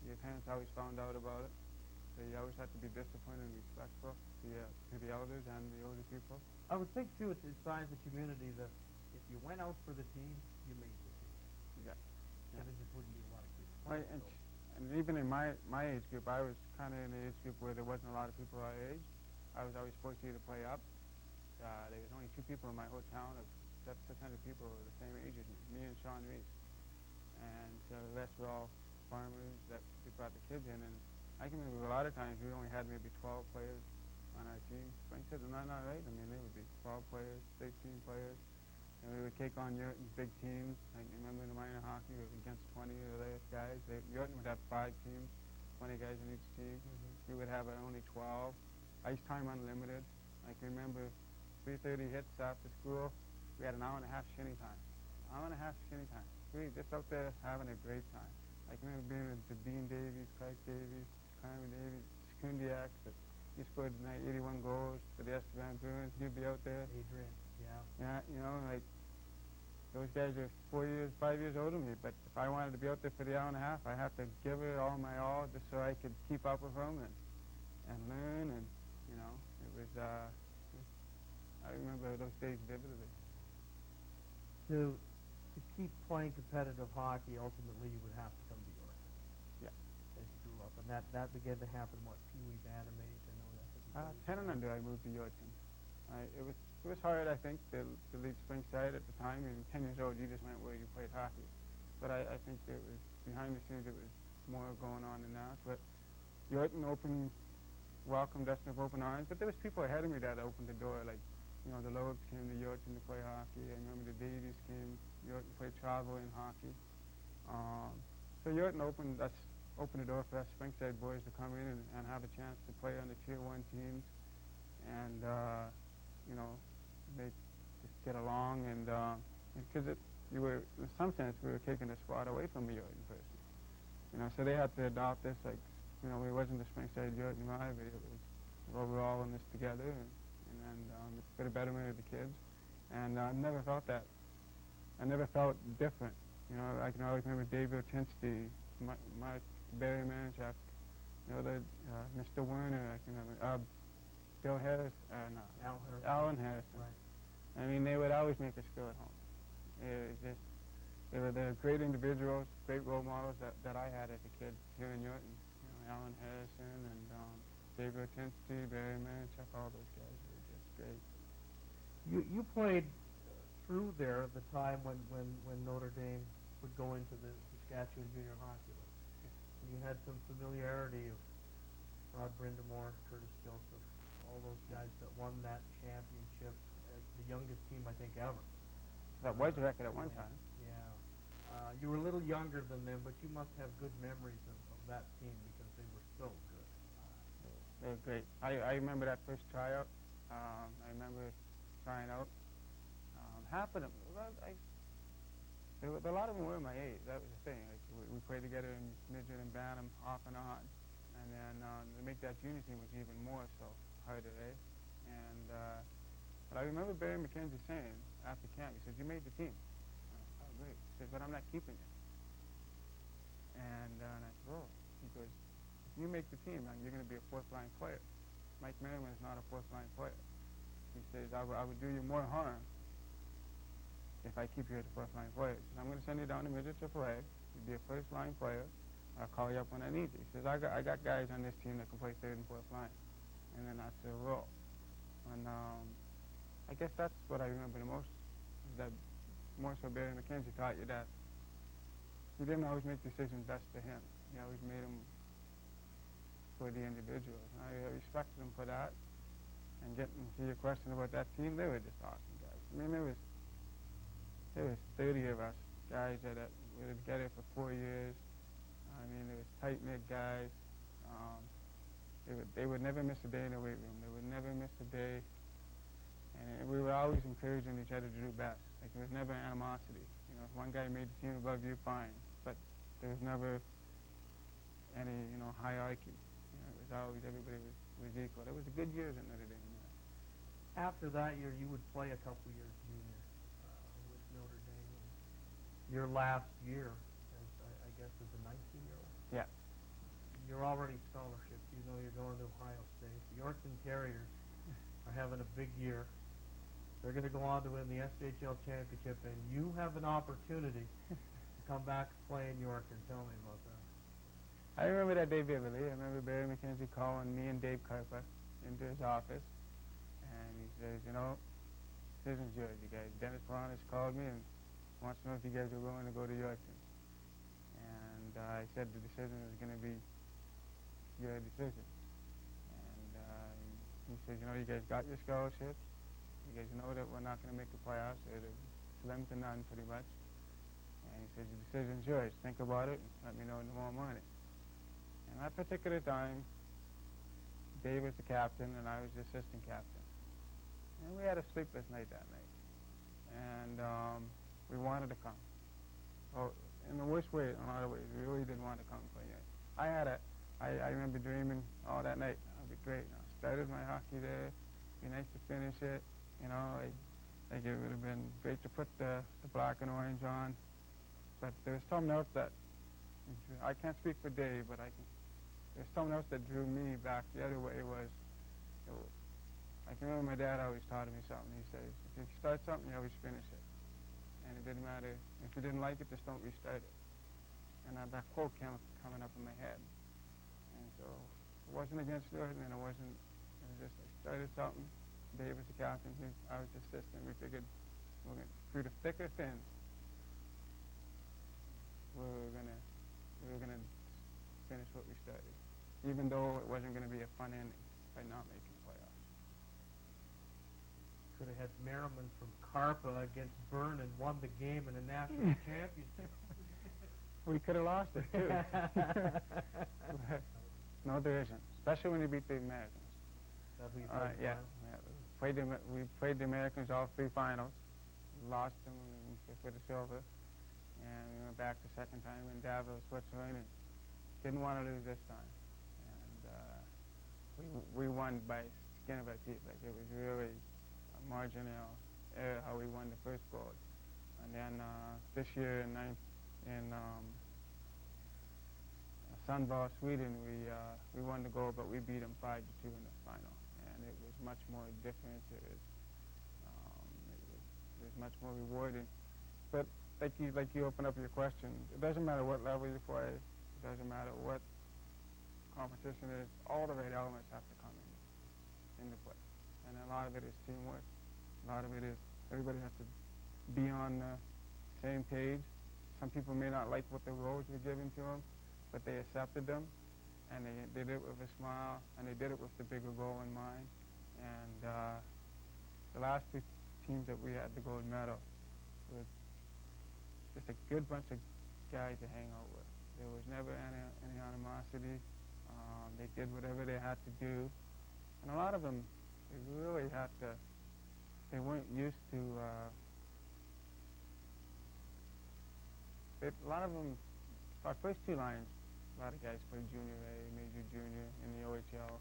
your parents always found out about it. So you always had to be disciplined and respectful to the elders and the older people. I would think too, it's inside the community, the if you went out for the team, you made the team. Yeah. And there just wouldn't be a lot of kids. Right, and even in my age group, I was kind of in the age group where there wasn't a lot of people our age. I was always supposed to play up. There was only 2 people in my whole town of 600 people who were the same age as me and Sean Reese. And so the rest were all farmers that we brought the kids in. And I can remember a lot of times we only had maybe 12 players on our team. Springfield was not right. I mean, there would be 12 players, 13 players. And we would take on Yorkton's big teams. I remember in the minor hockey, we were against 20 of those guys. Yorkton would have 5 teams, 20 guys in each team. We would have only 12. Ice time unlimited. I can remember 3:30 hits after school. We had an hour and a half shinny time. Hour and a half shinny time. We were just out there having a great time. I can remember being with Dean Davies, Craig Davies, Carmen Davies, Skundiak, that he scored tonight 81 goals for the Estevan Bruins. He'd be out there. Adrian, yeah. Yeah, you know, like, those guys are 5 years older than me, but if I wanted to be out there for the hour and a half, I have to give it all my all just so I could keep up with them and learn, and, you know, it was, I remember those days vividly. To keep playing competitive hockey, ultimately you would have to come to Yorkton. Yeah. As you grew up, and that began to happen. What, Pee Wee Bantam age? I know that. 10 and under, I moved to Yorkton. It was hard, I think, to leave Springside at the time. I mean, 10 years old, you just went where you played hockey. But I think it was behind the scenes. It was more going on than that. But Yorkton welcomed us with open arms. But there was people ahead of me that opened the door, like, you know, the Lobes came to Yorkton to play hockey. I remember the Davies came. Yorkton played travel in hockey. So Yorkton opened the door for us Springside boys to come in and have a chance to play on the Tier 1 teams, and you know, just get along, and because in some sense we were taking a spot away from the Yorkton person. You know, so they had to adopt us, like, you know, it wasn't the Springside Yorkton rivalry. It was, well, we're all in this together, and it's for the betterment of the kids. And I never felt that. I never felt different. You know, I can always remember David Otinsky, Barry Manchak, you know, Mr. Werner, I can remember, Bill Harris, Alan Harrison. Right. I mean, they would always make us feel at home. It was just, they're great individuals, great role models that I had as a kid here in Yorkton. You know, Alan Harrison and David Otinsky, Barry Manchak, all those guys were just great. You played through there at the time when Notre Dame would go into the Saskatchewan Junior Hockey League. And you had some familiarity of Rod Brindamore, Curtis Joseph, all those guys that won that championship as the youngest team, I think, ever. That was a record at one time. Yeah. You were a little younger than them, but you must have good memories of that team because they were so good. They were great. I remember that first tryout. I remember trying out. Half of them, a lot of them were my age. That was the thing. Like, we played together in midget and bantam off and on. And then to make that junior team was even more so harder, eh? And but I remember Barry McKenzie saying after camp, he said, "You made the team." Oh, great. He said, "But I'm not keeping you." And I said, "Oh." He goes, "If you make the team, you're going to be a fourth-line player. Mike Merriman is not a fourth-line player." He says, I would do you more harm if I keep you as a first-line player. He says, "I'm going to send you down to midget AAA. You'll be a first-line player. I'll call you up when I need you." He says, I got guys on this team that can play third and fourth line. And then that's their role. And I guess that's what I remember the most, is that more so Barry McKenzie taught you that he didn't always make decisions best for him. He always made them for the individuals. And I respected him for that. And getting to your question about that team, they were just awesome guys. I mean, there was 30 of us guys that we were together for 4 years. I mean, there was tight-knit guys. They would never miss a day in the weight room. They would never miss a day. And we were always encouraging each other to do best. Like, there was never animosity. You know, if one guy made the team above you, fine. But there was never any, you know, hierarchy. You know, it was always, everybody was equal. It was a good years at Notre Dame. After that year, you would play a couple years junior with Notre Dame. Your last year, I guess, as a 19-year-old. Yeah. You're already scholarship. You know you're going to Ohio State. The Yorkton Terriers are having a big year. They're going to go on to win the SJHL championship, and you have an opportunity to come back and play in Yorkton. Tell me about that. I remember that day vividly. I remember Barry McKenzie calling me and Dave Karpa into his office, and he says, you know, decision's yours, you guys. Dennis Polanis called me and wants to know if you guys are willing to go to Yorkton. And I said the decision is going to be your decision. And he says, you know, you guys got your scholarships. You guys know that we're not going to make the playoffs. They're slim to none, pretty much. And he says, the decision's yours. Think about it and let me know tomorrow morning. And that particular time, Dave was the captain and I was the assistant captain. And we had a sleepless night that night. And we wanted to come. Well, in the worst way, in a lot of ways, we really didn't want to come play it. I remember dreaming all that night. That would be great. I started my hockey there. It'd be nice to finish it. You know, like it would have been great to put the black and orange on. But there was something else that, I can't speak for Dave, but there's something else that drew me back the other way was, I can remember my dad always taught me something. He says, if you start something, you always finish it. And it didn't matter, if you didn't like it, just don't restart it. And that quote kept coming up in my head. And so it wasn't against Yorkton, and it was just, I started something. Dave was the captain, I was the assistant. We figured, through the thick or thin, we were gonna finish what we started, even though it wasn't going to be a fun ending by not making playoffs. Could have had Merriman from Karpa against Byrne and won the game in a national championship. We could have lost it, too. No, there isn't, especially when you beat the Americans. Yeah. We played the Americans all three finals, lost them for the silver, and we went back the second time in Davos, Switzerland, and didn't want to lose this time. And we won by skin of our teeth. Like, it was really a marginal error how we won the first gold. And then this year in Sundball, Sweden, we won the gold, but we beat them 5-2 in the final. And it was much more different. It was much more rewarding. But like you open up your question, it doesn't matter what level you play. It doesn't matter what competition is. All the right elements have to come into play. And a lot of it is teamwork. A lot of it is everybody has to be on the same page. Some people may not like what the roles were given to them, but they accepted them, and they did it with a smile, and they did it with the bigger goal in mind. And the last two teams that we had the gold medal was just a good bunch of guys to hang out with. There was never any animosity. They did whatever they had to do. And a lot of them, they really had to, they weren't used to, a lot of them, our first two lines, a lot of guys played junior A, major junior in the OHL.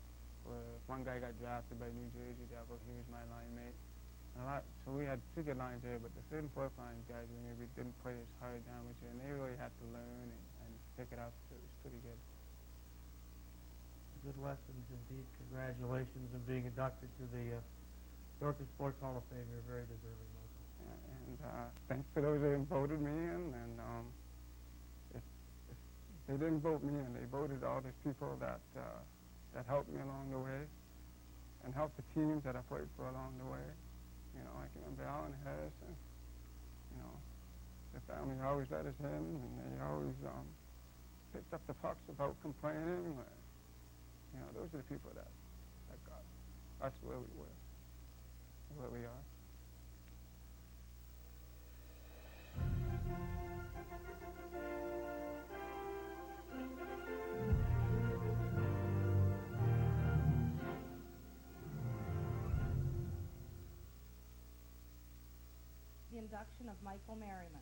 One guy got drafted by New Jersey Devil. He was my line mate. So we had two good lines there, but the third and fourth line guys maybe didn't play as hard down with you, and they really had to learn and pick it up. So it was pretty good. Good lessons indeed. Congratulations on being inducted to the Yorkton Sports Hall of Fame. You're very deserving, Michael. And thanks for those that voted me in. And if they didn't vote me in, they voted all these people that helped me along the way and helped the teams that I played for along the way. You know, I can remember Alan Harrison. You know, the family always let us in, and they always picked up the pucks without complaining. You know, those are the people that got us where we were, where we are. The induction of Michael Merriman.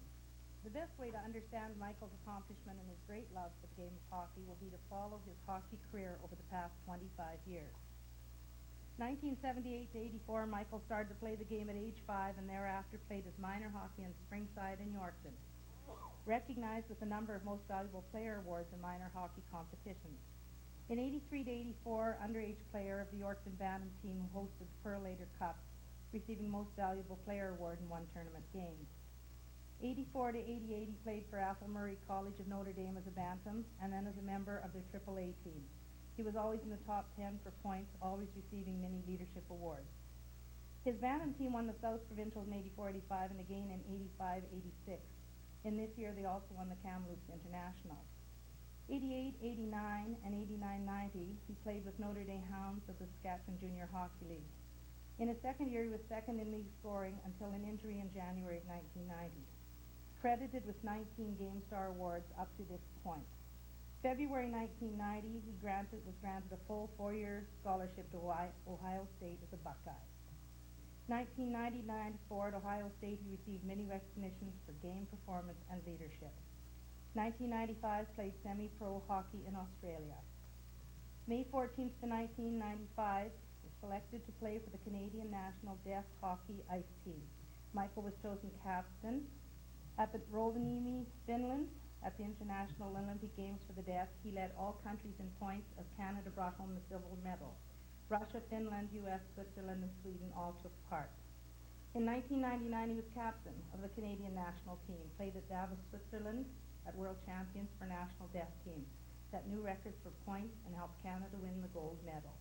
The best way to understand Michael's accomplishment and his great love for the game of hockey will be to follow his hockey career over the past 25 years. 1978 to 84, Michael started to play the game at age 5 and thereafter played his minor hockey in Springside and Yorkton. Recognized with a number of Most Valuable Player awards in minor hockey competitions. In 83 to 84, underage player of the Yorkton Bantam team who hosted the Pearl Later Cup, receiving Most Valuable Player award in one tournament game. 84 to 88, he played for Athol Murray College of Notre Dame as a bantam and then as a member of their AAA team. He was always in the top 10 for points, always receiving many leadership awards. His bantam team won the South Provincials in 84-85 and again in 85-86. In this year, they also won the Kamloops International. 88-89 and 89-90, he played with Notre Dame Hounds of the Saskatchewan Junior Hockey League. In his second year, he was second in league scoring until an injury in January of 1990. Credited with 19 Game Star awards up to this point. February 1990, he was granted a full 4-year scholarship to Ohio State as a Buckeye. 1990-94 at Ohio State, he received many recognitions for game performance and leadership. 1995, played semi-pro hockey in Australia. May 14th to 1995, was selected to play for the Canadian National Deaf Hockey Ice Team. Michael was chosen captain. At the Rovaniemi, Finland, at the International Olympic Games for the Deaf, he led all countries in points as Canada brought home the silver medal. Russia, Finland, U.S., Switzerland, and Sweden all took part. In 1999, he was captain of the Canadian national team, played at Davos, Switzerland, at World Champions for National Deaf Team, set new records for points, and helped Canada win the gold medal.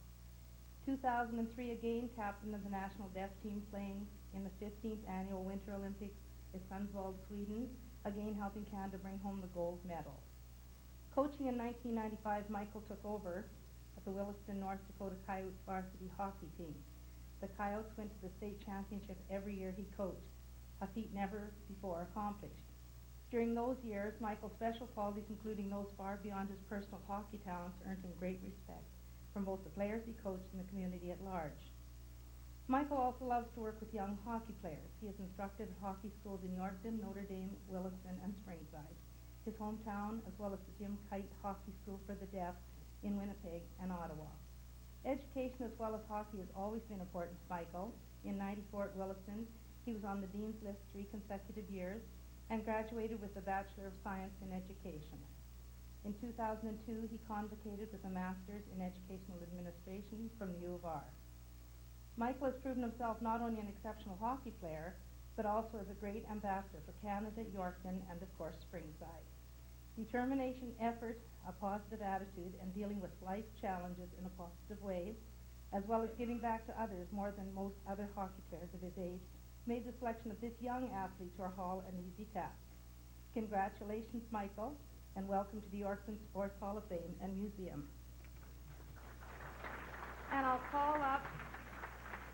2003, again, captain of the National Deaf Team, playing in the 15th Annual Winter Olympics in Sundsvall, Sweden, again helping Canada bring home the gold medal. Coaching in 1995, Michael took over at the Williston, North Dakota Coyotes varsity hockey team. The Coyotes went to the state championship every year he coached, a feat never before accomplished. During those years, Michael's special qualities, including those far beyond his personal hockey talents, earned him great respect from both the players he coached and the community at large. Michael also loves to work with young hockey players. He has instructed at hockey schools in Yorkton, Notre Dame, Williston, and Springside, his hometown, as well as the Jim Kite Hockey School for the Deaf in Winnipeg and Ottawa. Education as well as hockey has always been important to Michael. In 94 at Williston, he was on the Dean's List 3 consecutive years and graduated with a Bachelor of Science in Education. In 2002, he convocated with a Master's in Educational Administration from the U of R. Michael has proven himself not only an exceptional hockey player, but also as a great ambassador for Canada, Yorkton, and of course Springside. Determination, effort, a positive attitude, and dealing with life's challenges in a positive way, as well as giving back to others more than most other hockey players of his age, made the selection of this young athlete to our hall an easy task. Congratulations, Michael, and welcome to the Yorkton Sports Hall of Fame and Museum. And I'll call up,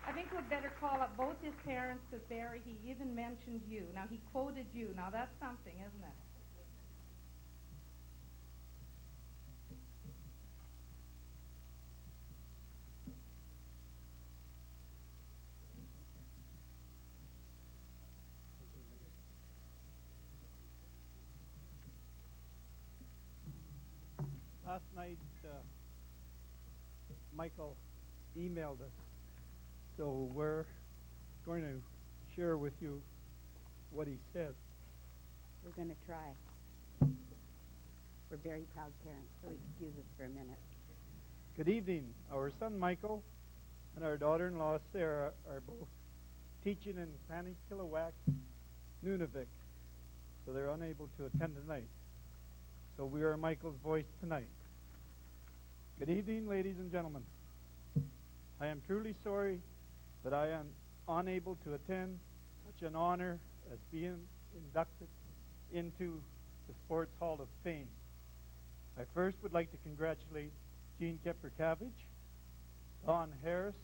I think we'd better call up both his parents, because Barry, he even mentioned you. Now, he quoted you. Now, that's something, isn't it? Last night, Michael emailed us, so we're going to share with you what he said. We're going to try. We're very proud parents, so excuse us for a minute. Good evening. Our son Michael and our daughter-in-law Sarah are both teaching in Panikilawak, Nunavik, so they're unable to attend tonight. So we are Michael's voice tonight. Good evening, ladies and gentlemen. I am truly sorry that I am unable to attend such an honor as being inducted into the Sports Hall of Fame. I first would like to congratulate Gene Kepper-Cabbage, Don Harris,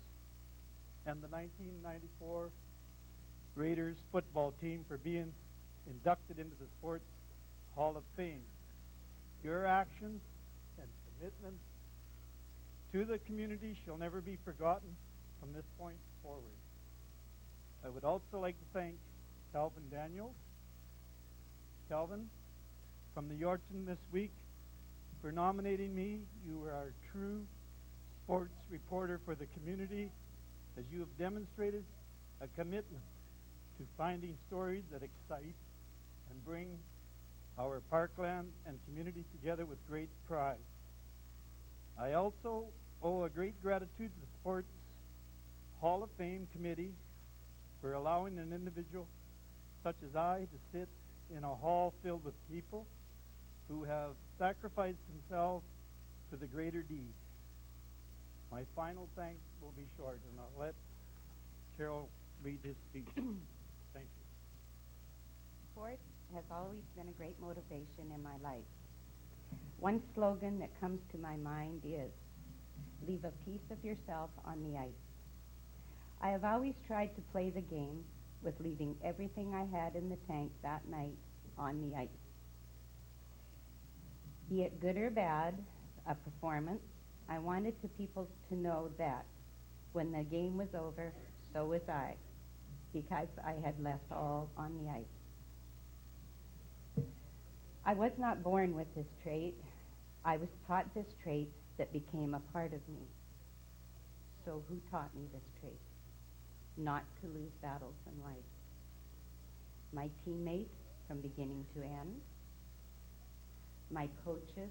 and the 1994 Raiders football team for being inducted into the Sports Hall of Fame. Your actions and commitment to the community shall never be forgotten from this point forward. I would also like to thank Calvin Daniels, Calvin, from the Yorkton this week for nominating me. You are a true sports reporter for the community, as you have demonstrated a commitment to finding stories that excite and bring our parkland and community together with great pride. I also owe a great gratitude to the Sports Hall of Fame Committee for allowing an individual such as I to sit in a hall filled with people who have sacrificed themselves to the greater deed. My final thanks will be short, and I'll let Carol read his speech. Thank you. Sport has always been a great motivation in my life. One slogan that comes to my mind is, leave a piece of yourself on the ice. I have always tried to play the game with leaving everything I had in the tank that night on the ice. Be it good or bad, a performance, I wanted to people to know that when the game was over, so was I, because I had left all on the ice. I was not born with this trait. I was taught this trait that became a part of me. So who taught me this trait? Not to lose battles in life. My teammates from beginning to end. My coaches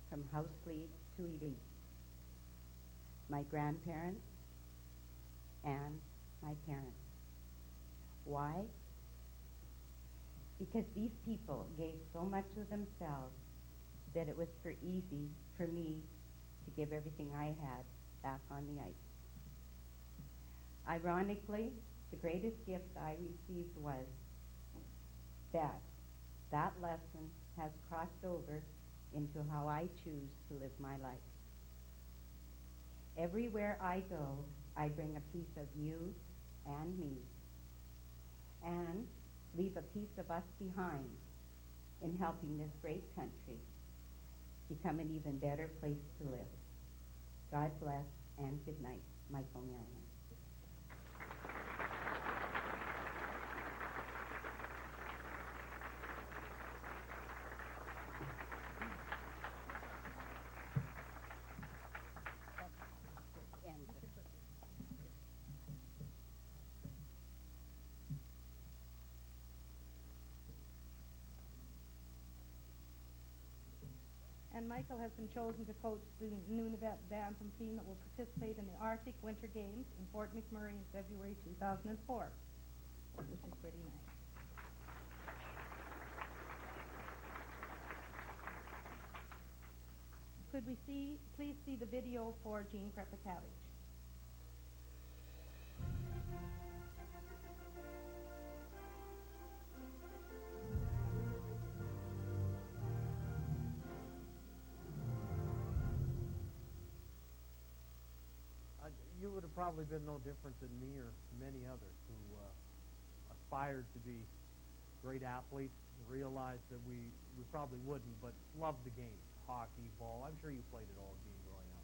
from house league to elite. My grandparents and my parents. Why? Because these people gave so much of themselves that it was easy for me to give everything I had back on the ice. Ironically, the greatest gift I received was that lesson has crossed over into how I choose to live my life. Everywhere I go, I bring a piece of you and me, and leave a piece of us behind in helping this great country become an even better place to live. God bless and good night. Michael Marion. And Michael has been chosen to coach the Nunavut Bantam team that will participate in the Arctic Winter Games in Fort McMurray in February 2004, which is pretty nice. Could we please see the video for Jean Krepikavich? You would have probably been no different than me or many others who aspired to be great athletes, realized that we probably wouldn't, but loved the game, hockey, ball. I'm sure you played it all, Gene, growing up.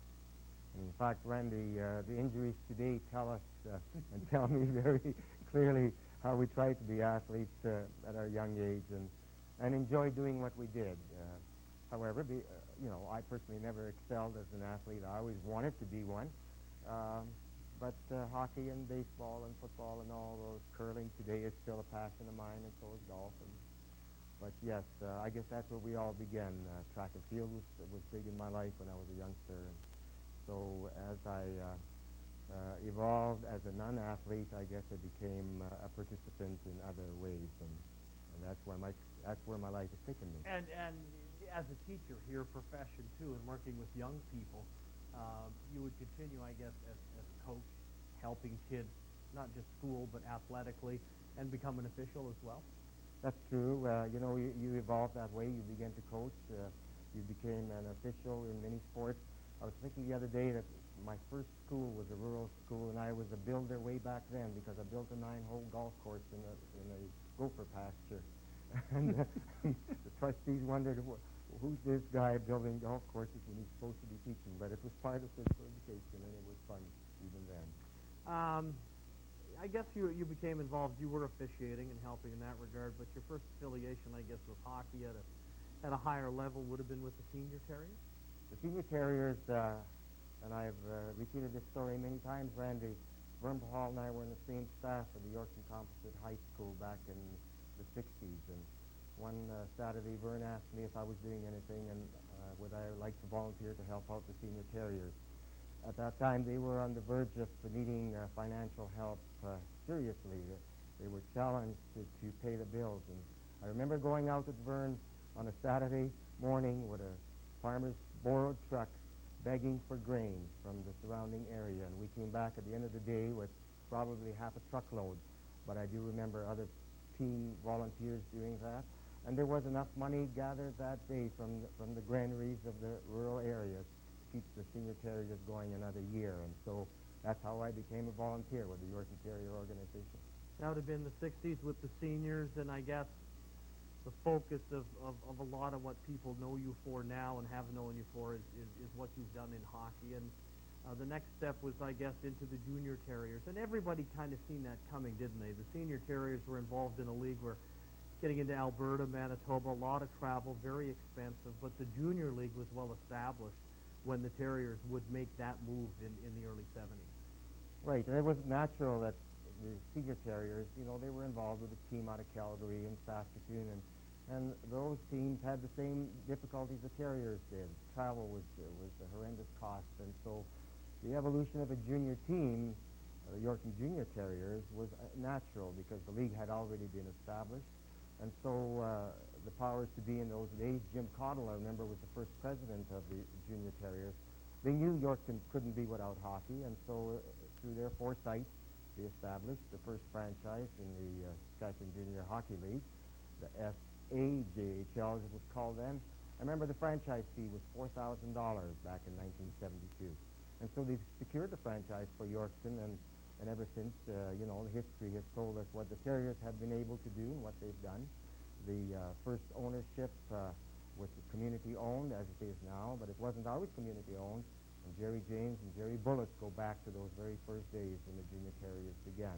In fact, Randy, the injuries today tell us and tell me very clearly how we tried to be athletes at our young age and enjoy doing what we did. However, I personally never excelled as an athlete. I always wanted to be one. But hockey and baseball and football and all those, curling today is still a passion of mine, and so is golf. But yes, I guess that's where we all began. Track and field was big in my life when I was a youngster. And so as I evolved as a non-athlete, I guess I became a participant in other ways, and that's where my life has taken me. And as a teacher, your profession too, and working with young people, you would continue, I guess, as coach, helping kids, not just school, but athletically, and become an official as well? That's true. You evolve that way. You begin to coach. You became an official in many sports. I was thinking the other day that my first school was a rural school, and I was a builder way back then because I built a 9-hole golf course in a gopher pasture. And the trustees wondered, who's this guy building golf courses when he's supposed to be teaching? But it was part of physical education, and it was fun even then. I guess you became involved. You were officiating and helping in that regard, but your first affiliation, I guess, with hockey at a higher level would have been with the Senior Terriers? The Senior Terriers, and I've repeated this story many times, Randy. Vern Hall and I were on the same staff of the Yorkton Composite High School back in the 60s, and one Saturday, Vern asked me if I was doing anything and would I like to volunteer to help out the Senior Terriers. At that time, they were on the verge of needing financial help seriously. They were challenged to pay the bills. And I remember going out at Vern on a Saturday morning with a farmer's borrowed truck begging for grain from the surrounding area. And we came back at the end of the day with probably half a truckload. But I do remember other team volunteers doing that. And there was enough money gathered that day from the granaries of the rural areas to keep the senior terriers going another year. And so that's how I became a volunteer with the Yorkton Terrier organization. That would have been the 60s with the seniors, and I guess the focus of a lot of what people know you for now and have known you for is what you've done in hockey. And the next step was, I guess, into the junior terriers. And everybody kind of seen that coming, didn't they? The senior terriers were involved in a league where getting into Alberta, Manitoba, a lot of travel, very expensive. But the junior league was well established when the terriers would make that move in the early 70s. Right, and it was natural that the senior terriers, you know, they were involved with a team out of Calgary and Saskatoon, and those teams had the same difficulties the terriers did. Travel was a horrendous cost, and so the evolution of a junior team, the Yorkton Junior Terriers, was natural because the league had already been established. And so the powers to be in those days, Jim Cottle, I remember, was the first president of the Junior Terriers. They knew Yorkton couldn't be without hockey, and so through their foresight, they established the first franchise in the Saskatchewan Junior Hockey League, the SAJHL, as it was called then. I remember the franchise fee was $4,000 back in 1972. And so they secured the franchise for Yorkton, and ever since, you know, the history has told us what the Terriers have been able to do and what they've done. The first ownership was community-owned, as it is now, but it wasn't always community-owned. And Gerry James and Jerry Bullitt go back to those very first days when the Junior Terriers began.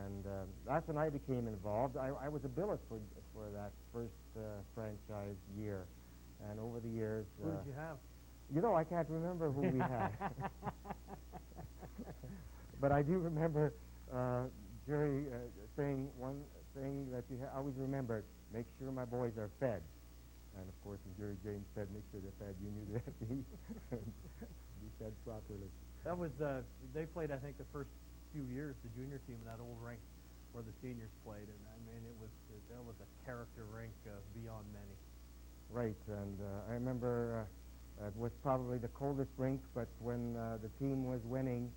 And that's when I became involved. I was a billet for that first franchise year. And over the years... Who did you have? You know, I can't remember who we had. But I do remember Gerry saying one thing that you always remember: make sure my boys are fed. And of course, as Gerry James said, make sure they're fed. You knew that be fed properly. That was they played, I think, the first few years, the junior team in that old rink where the seniors played, and I mean, that was a character rink beyond many. Right, and I remember it was probably the coldest rink, but when the team was winning,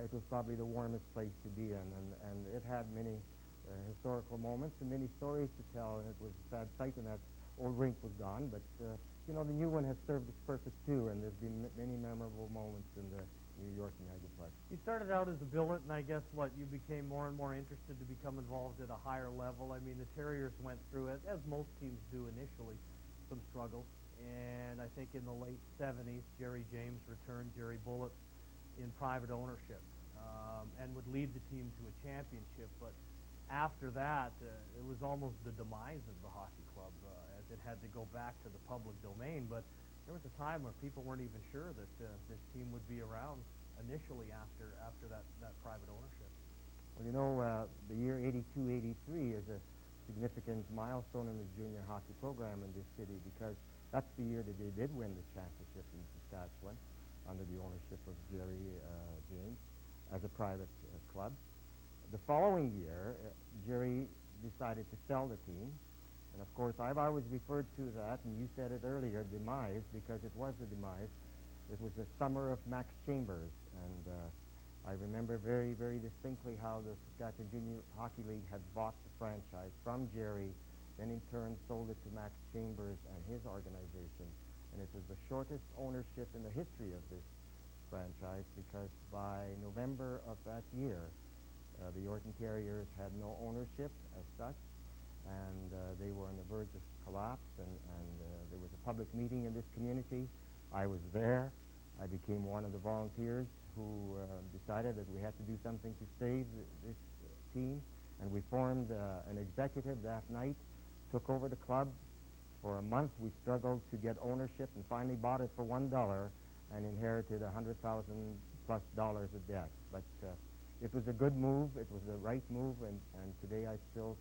it was probably the warmest place to be in, and it had many historical moments and many stories to tell, and it was a sad sight when that old rink was gone, but you know, the new one has served its purpose too, and there's been many memorable moments in the New York United Park. You started out as a billet, and I guess you became more and more interested to become involved at a higher level. I mean, the Terriers went through it, as most teams do initially, some struggles, and I think in the late 70s, Gerry James returned Jerry Bullitt in private ownership and would lead the team to a championship. But after that, it was almost the demise of the hockey club as it had to go back to the public domain. But there was a time where people weren't even sure that this team would be around initially after that private ownership. Well, you know, the year 82-83 is a significant milestone in the junior hockey program in this city because that's the year that they did win the championship in Saskatchewan under the ownership of Gerry James as a private club. The following year, Gerry decided to sell the team. And of course, I've always referred to that, and you said it earlier, demise, because it was a demise. It was the summer of Max Chambers, and I remember very, very distinctly how the Saskatchewan Junior Hockey League had bought the franchise from Gerry, then in turn sold it to Max Chambers and his organization. And it was the shortest ownership in the history of this franchise because by November of that year, the Yorkton Terriers had no ownership as such, and they were on the verge of collapse, and there was a public meeting in this community. I was there. I became one of the volunteers who decided that we had to do something to save this team, and we formed an executive that night, took over the club. For a month, we struggled to get ownership and finally bought it for $1 and inherited $100,000+ of debt. But it was a good move. It was the right move, and today I still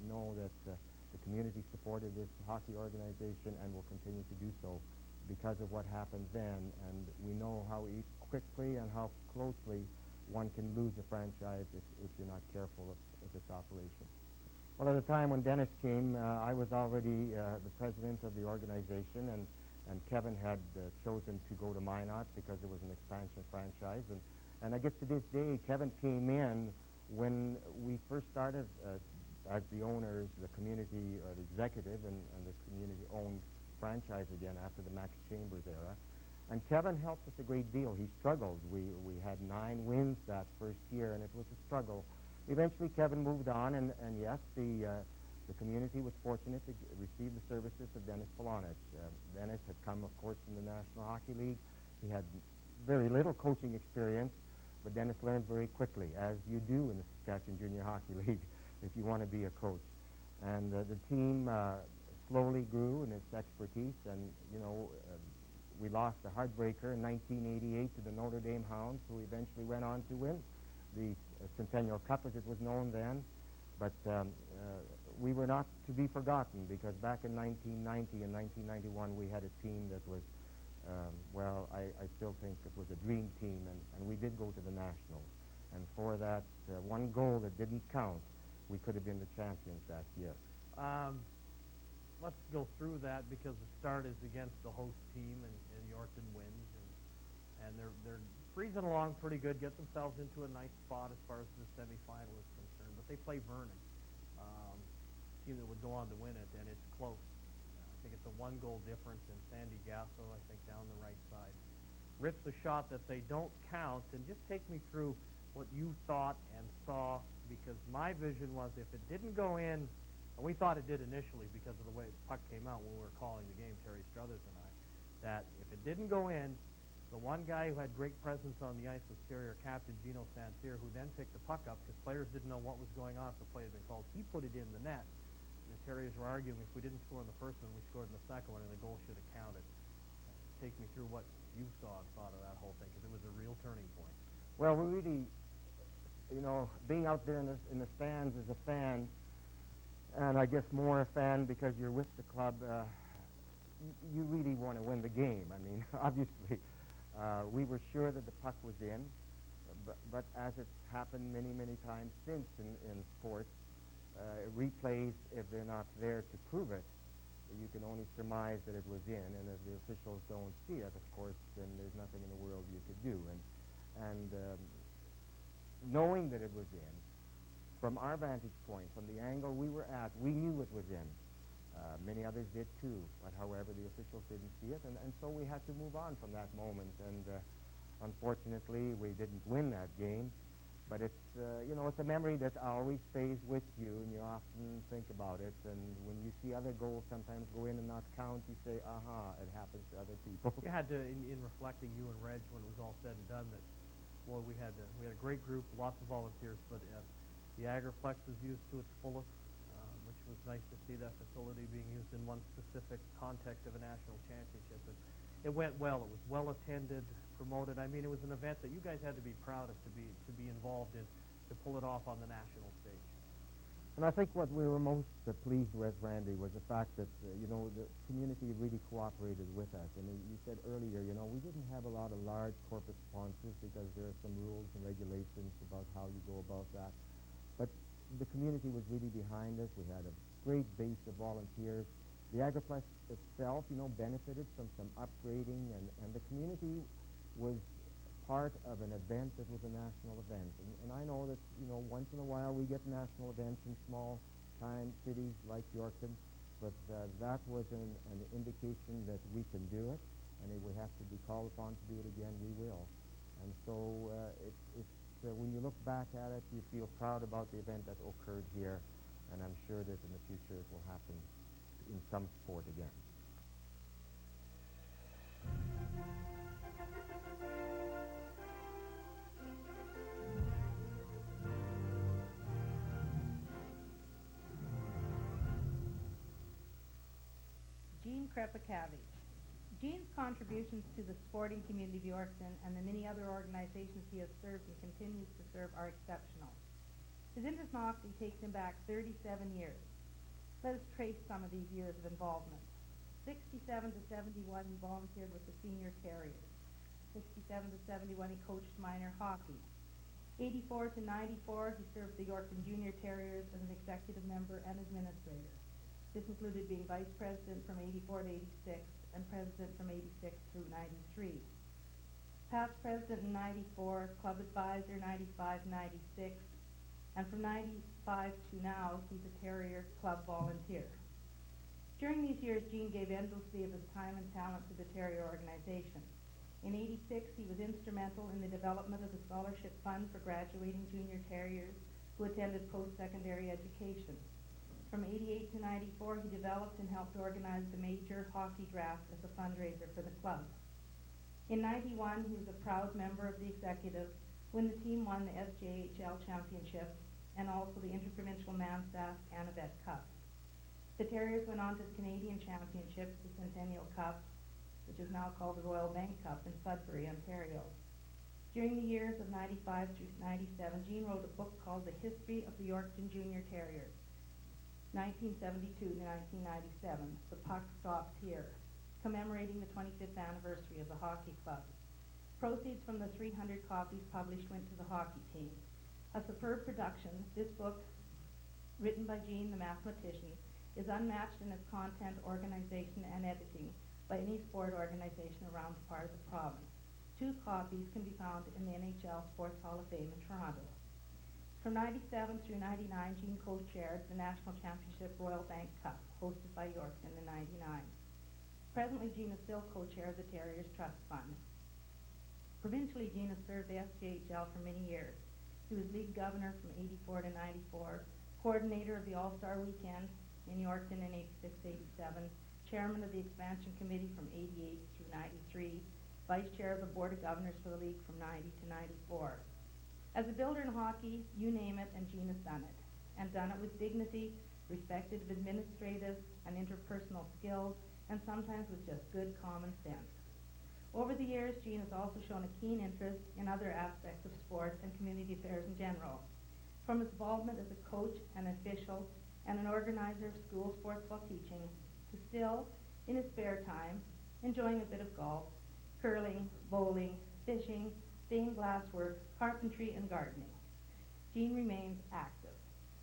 know that the community supported this hockey organization and will continue to do so because of what happened then. And we know how quickly and how closely one can lose a franchise if you're not careful of its operation. Well, at the time when Dennis came, I was already the president of the organization, and Kevin had chosen to go to Minot because it was an expansion franchise. And I guess to this day, Kevin came in when we first started as the owners, the community, or the executive, and the community-owned franchise again after the Max Chambers era. And Kevin helped us a great deal. He struggled. We had 9 wins that first year, and it was a struggle. Eventually, Kevin moved on, and yes, the community was fortunate to receive the services of Dennis Polonich. Dennis had come, of course, from the National Hockey League. He had very little coaching experience, but Dennis learned very quickly, as you do in the Saskatchewan Junior Hockey League, if you want to be a coach. And the team slowly grew in its expertise, and, we lost a heartbreaker in 1988 to the Notre Dame Hounds, who eventually went on to win the Centennial Cup, as it was known then. But we were not to be forgotten, because back in 1990 and 1991, we had a team that was, I still think it was a dream team, and we did go to the Nationals. And for that one goal that didn't count, we could have been the champions that year. Let's go through that, because the start is against the host team, and Yorkton wins, and they're freezing along pretty good, get themselves into a nice spot as far as the semifinal is concerned. But they play Vernon, team that would go on to win it, and it's close. I think it's a 1-goal difference, and Sandy Gasso, I think, down the right side, rips a shot that they don't count. And just take me through what you thought and saw, because my vision was if it didn't go in, and we thought it did initially because of the way the puck came out when we were calling the game, Terry Struthers and I, that if it didn't go in, the one guy who had great presence on the ice was Terrier captain Gino Sancerre, who then picked the puck up because players didn't know what was going on if the play had been called. He put it in the net. And the Terriers were arguing if we didn't score in the first one, we scored in the second one, and the goal should have counted. Take me through what you saw and thought of that whole thing, because it was a real turning point. Well, we really, being out there in the stands as a fan, and I guess more a fan because you're with the club, you really want to win the game. I mean, obviously, we were sure that the puck was in, but as it's happened many, many times since in sports, replays, if they're not there to prove it, you can only surmise that it was in, and if the officials don't see it, of course, then there's nothing in the world you could do. And knowing that it was in, from our vantage point, from the angle we were at, we knew it was in. Many others did too, but however, the officials didn't see it, and so we had to move on from that moment. And unfortunately, we didn't win that game, but it's it's a memory that always stays with you, and you often think about it. And when you see other goals sometimes go in and not count, you say, "Aha, it happens to other people." You had to, in reflecting you and Reg, when it was all said and done, that boy, we had a great group, lots of volunteers, but the Agriplex was used to its fullest, which was nice to see that facility being used in one specific context of a national championship. It went well. It was well attended, promoted. I mean, it was an event that you guys had to be proud of to be involved in, to pull it off on the national stage. And I think what we were most pleased with, Randy, was the fact that the community really cooperated with us. And you said earlier, we didn't have a lot of large corporate sponsors because there are some rules and regulations about how you go about that. But the community was really behind us. We had a great base of volunteers. The Agriplex itself, benefited from some upgrading, and the community was part of an event that was a national event. And I know that, once in a while we get national events in small-time cities like Yorkton, but that was an indication that we can do it, and if we have to be called upon to do it again, we will. And so when you look back at it, you feel proud about the event that occurred here, and I'm sure that in the future it will happen in some sport again. Gene Krepakavich. Gene's contributions to the sporting community of Yorkton and the many other organizations he has served and continues to serve are exceptional. His interest in hockey takes him back 37 years. Let us trace some of these years of involvement. 67 to 71, he volunteered with the senior Terriers. 67 to 71, he coached minor hockey. 84 to 94, he served the Yorkton Junior Terriers as an executive member and administrator. This included being vice president from 84 to 86 and president from 86 through 93. Past president in 94, club advisor 95 96, and from 95 to now, he's a Terrier club volunteer. During these years, Gene gave endlessly of his time and talent to the Terrier organization. In 86, he was instrumental in the development of the scholarship fund for graduating junior Terriers who attended post-secondary education. From 88 to 94, he developed and helped organize the major hockey draft as a fundraiser for the club. In 91, he was a proud member of the executive when the team won the SJHL championship and also the Interprovincial Manstaff Anavet Cup. The Terriers went on to the Canadian Championships, the Centennial Cup, which is now called the Royal Bank Cup in Sudbury, Ontario. During the years of 95 through 97, Gene wrote a book called The History of the Yorkton Junior Terriers, 1972 to 1997. The Puck Stops Here, commemorating the 25th anniversary of the hockey club. Proceeds from the 300 copies published went to the hockey team. A superb production, this book, written by Gene, the mathematician, is unmatched in its content, organization, and editing by any sport organization around the part of the province. 2 copies can be found in the NHL Sports Hall of Fame in Toronto. From 97 through 99, Gene co-chaired the National Championship Royal Bank Cup, hosted by Yorkton in 99. Presently, Gene is still co-chair of the Terriers Trust Fund. Provincially, Gene has served the SJHL for many years. He was league governor from 84 to 94, coordinator of the All-Star Weekend in Yorkton in 86-87, chairman of the Expansion Committee from 88 through 93, vice chair of the Board of Governors for the league from 90 to 94. As a builder in hockey, you name it, and Gene has done it. And done it with dignity, respected of administrative and interpersonal skills, and sometimes with just good common sense. Over the years, Gene has also shown a keen interest in other aspects of sport and community affairs in general. From his involvement as a coach, an official, and an organizer of school sports while teaching, to still, in his spare time, enjoying a bit of golf, curling, bowling, fishing, stained glass work, carpentry, and gardening. Gene remains active.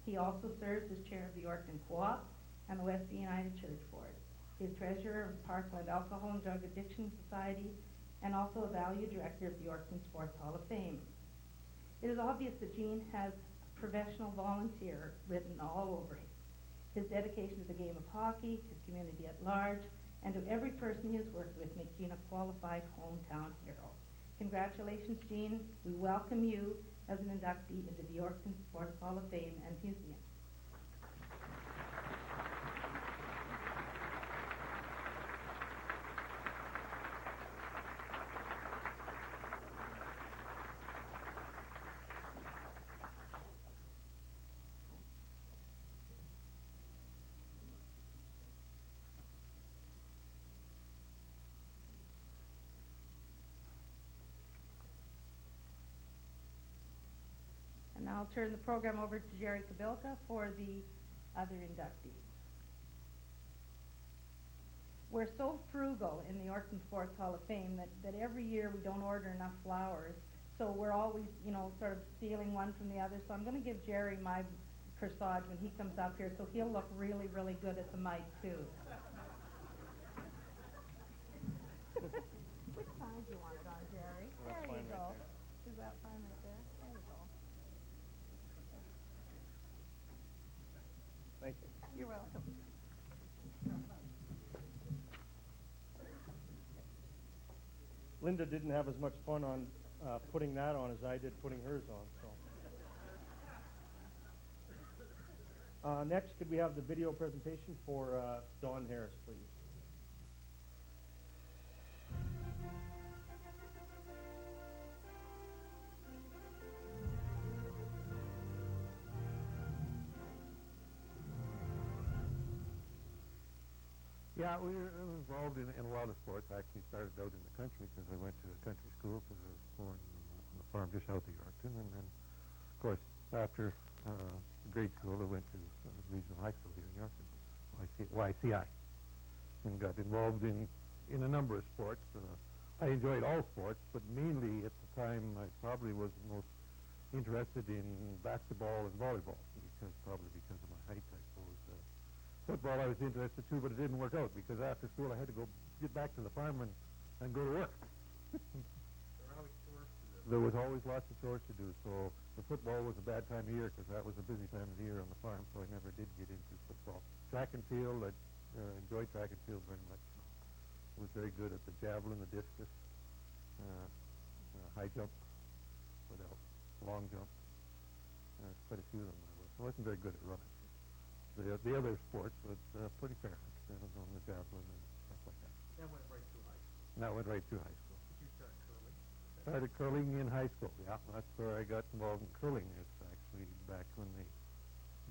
He also serves as chair of the Yorkton Co-op and the Westby United Church Board. He is treasurer of Parkland Alcohol and Drug Addiction Society and also a value director of the Yorkton Sports Hall of Fame. It is obvious that Gene has a professional volunteer written all over him. His dedication to the game of hockey, his community at large, and to every person he has worked with make Gene a qualified hometown hero. Congratulations, Gene. We welcome you as an inductee into the Yorkton Sports Hall of Fame and Museum. And I'll turn the program over to Gerry for the other inductees. We're so frugal in the Yorkton Sports Hall of Fame that every year we don't order enough flowers, so we're always, sort of stealing one from the other. So I'm going to give Gerry my corsage when he comes up here, so he'll look really, really good at the mic, too. Which sign do you want it on, Gerry? There you go. Is that fine right there? There you go. Thank you. You're welcome. Linda didn't have as much fun on putting that on as I did putting hers on. So, next, could we have the video presentation for Dawn Harris, please? Yeah, we were involved in a lot of sports. I actually started out in the country because I went to a country school because I was born on a farm just south of Yorkton. And then, of course, after grade school, I went to regional high school here in Yorkton, YCI, and got involved in a number of sports, I enjoyed all sports, but mainly at the time I probably was the most interested in basketball and volleyball, because of my height, I suppose. Football I was interested too, but it didn't work out because after school I had to go get back to the farm and go to work. There was always lots of chores to do, so the football was a bad time of year because that was a busy time of the year on the farm, so I never did get into football. Track and field, I enjoyed track and field very much. I was very good at the javelin, the discus, high jump, what else? Long jump. Quite a few of them I was. I wasn't very good at running. The other sports was pretty fair. I was on the javelin and stuff like that. That went right through high school. That went right through high school. Did you start curling? Started curling in high school. Yeah, that's where I got involved in curling. It's actually back when they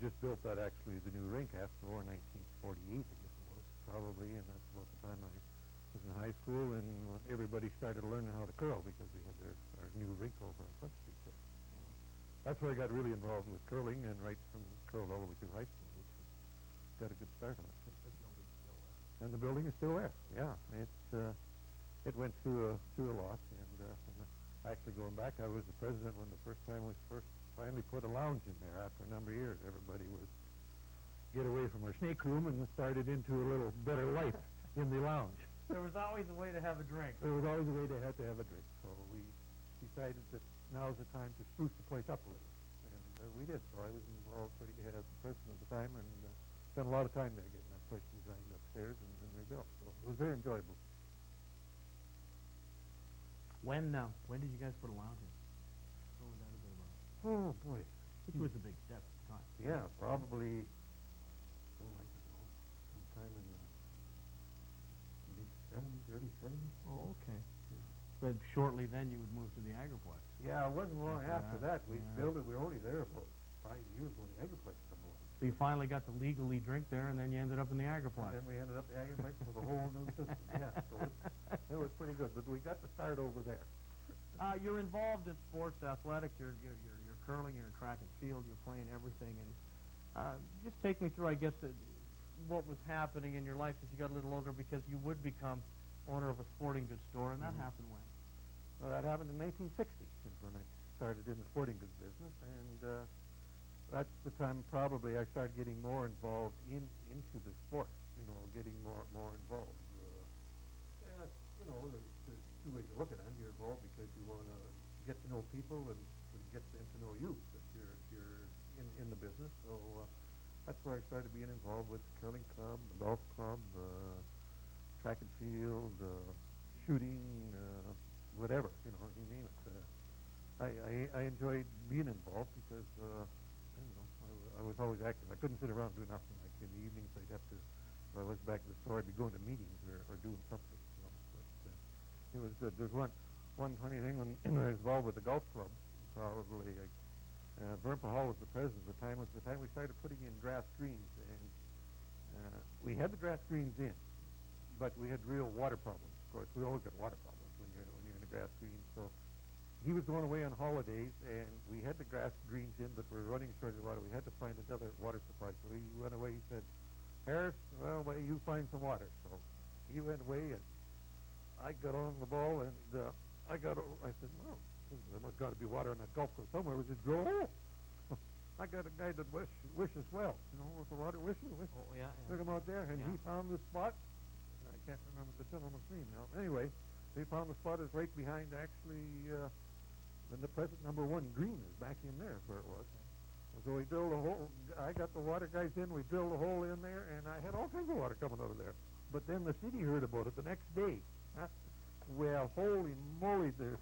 just built that, actually, the new rink after the war, 1948, I guess it was, probably, and that's about the time I was in high school, and everybody started learning how to curl because we had our new rink over on Front Street there. That's where I got really involved with curling, and right from curled all the way through high school, which got a good start on it. And the building is still there. Yeah, it went through a lot, and actually going back, I was the president when the first time we finally put a lounge in there after a number of years. Everybody was get away from our snake room and started into a little better life in the lounge. There was always a way to have a drink. There was always a way to have a drink, so we decided that now's the time to spruce the place up a little, and we did. So I was involved pretty as the president at the time, and spent a lot of time there getting that place designed upstairs and rebuilt. So it was very enjoyable. When did you guys put a lounge in? What was that a bit about? Oh boy, Which was a big step at the time. yeah, probably. Oh, I don't know, sometime in the mid '70s, early '70s. Oh, okay. But shortly then you would move to the Agriplex. Yeah, it wasn't long after that. We yeah. built it. We were only there for 5 years when the Agriplex came along. So you finally got to legally drink there, and then you ended up in the Agriplex. And then we ended up the Agriplex with a whole new system. Yeah, so it was pretty good. But we got to start over there. You're involved in sports, athletics. You're curling. You're in track and field. You're playing everything. And just take me through, I guess, what was happening in your life as you got a little older, because you would become owner of a sporting goods store, and that happened when? Well, that happened in 1960, is when I started in the sporting goods business, and that's the time probably I started getting more involved into the sport. Getting more involved. There's two ways to look at it. You're involved because you want to get to know people and get them to know you. That you're in the business. So that's where I started being involved with the curling club, the golf club, track and field, shooting, whatever. You name it. I enjoyed being involved because I was always active. I couldn't sit around doing nothing. Like in the evenings, I'd have to. If I was back in the store, I'd be going to meetings or doing something. But it was good. There's one funny thing when I was involved with the golf club. Probably Vern Hall was the president at the time. Was the time we started putting in grass greens, and we had the grass greens in, but we had real water problems. Of course, we always get water problems when you're in a grass green. So he was going away on holidays, and we had the grass greens in, but we were running short of water. We had to find another water supply. So he went away. He said, "Harris, well, you find some water." So he went away, and I got on the ball, and I said, "No, there's got to be water on that golf course somewhere. We just drill a hole." I got a guy that wishes well, with the water wishing. Oh, yeah. Took him out there, and he found the spot. I can't remember the gentleman's name now. Anyway, they found the spot is right behind, actually, the present number 1 green is back in there where it was. So we drilled a hole. I got the water guys in. We drilled a hole in there, and I had all kinds of water coming out of there. But then the city heard about it the next day. Well, holy moly, the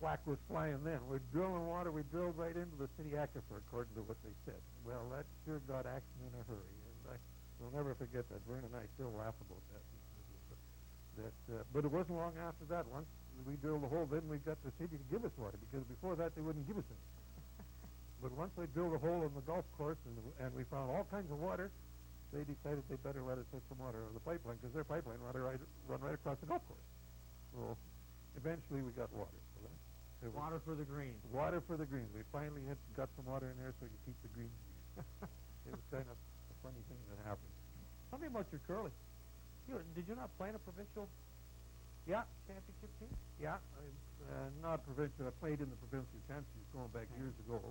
flack was flying then. We're drilling water. We drilled right into the city aquifer, according to what they said. Well, that sure got action in a hurry, and I'll never forget that. Vern and I still laugh about that. But it wasn't long after that. Once we drilled the hole, then we got the city to give us water, because before that they wouldn't give us any. But once they drilled a hole in the golf course and we found all kinds of water, they decided they better let us take some water out of the pipeline, because their pipeline run right across the golf course. So eventually we got water. So water for the greens. Water for the greens. We finally got some water in there so you keep the greens. It was kind of a funny thing that happened. Tell me about your curling. Did you not play in a provincial Yeah, championship team. Yeah, not provincial. I played in the provincial championships going back years ago.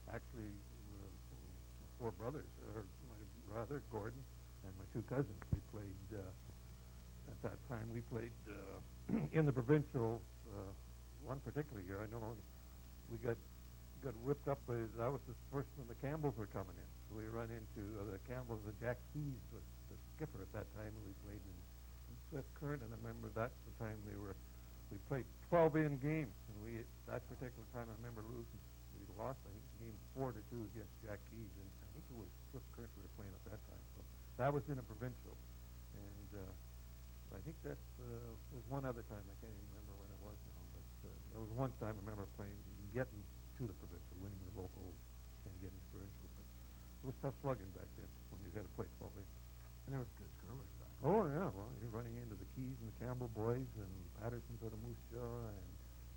Actually, my four brothers, or my brother Gordon, and my two cousins. We played at that time. We played in the provincial. One particular year, I know we got whipped up by. That was the first when the Campbells were coming in. So we run into the Campbells. And Jack Keys was the skipper at that time. We played in Swift Current, and I remember that's the time we played 12-in games, and that particular time I remember losing. We lost, I think, game 4-2 against Jack Keys, and I think it was Swift Current we were playing at that time. So that was in a provincial, and I think that was one other time. I can't even remember when it was now, but there was one time I remember getting to the provincial, winning the local, and getting to provincial. But it was tough slugging back then when you had to play 12-in. And there was good skirmers back then. Oh, yeah. Well, you're running into the Keys and the Campbell boys and Patterson's out of Moose Jaw, and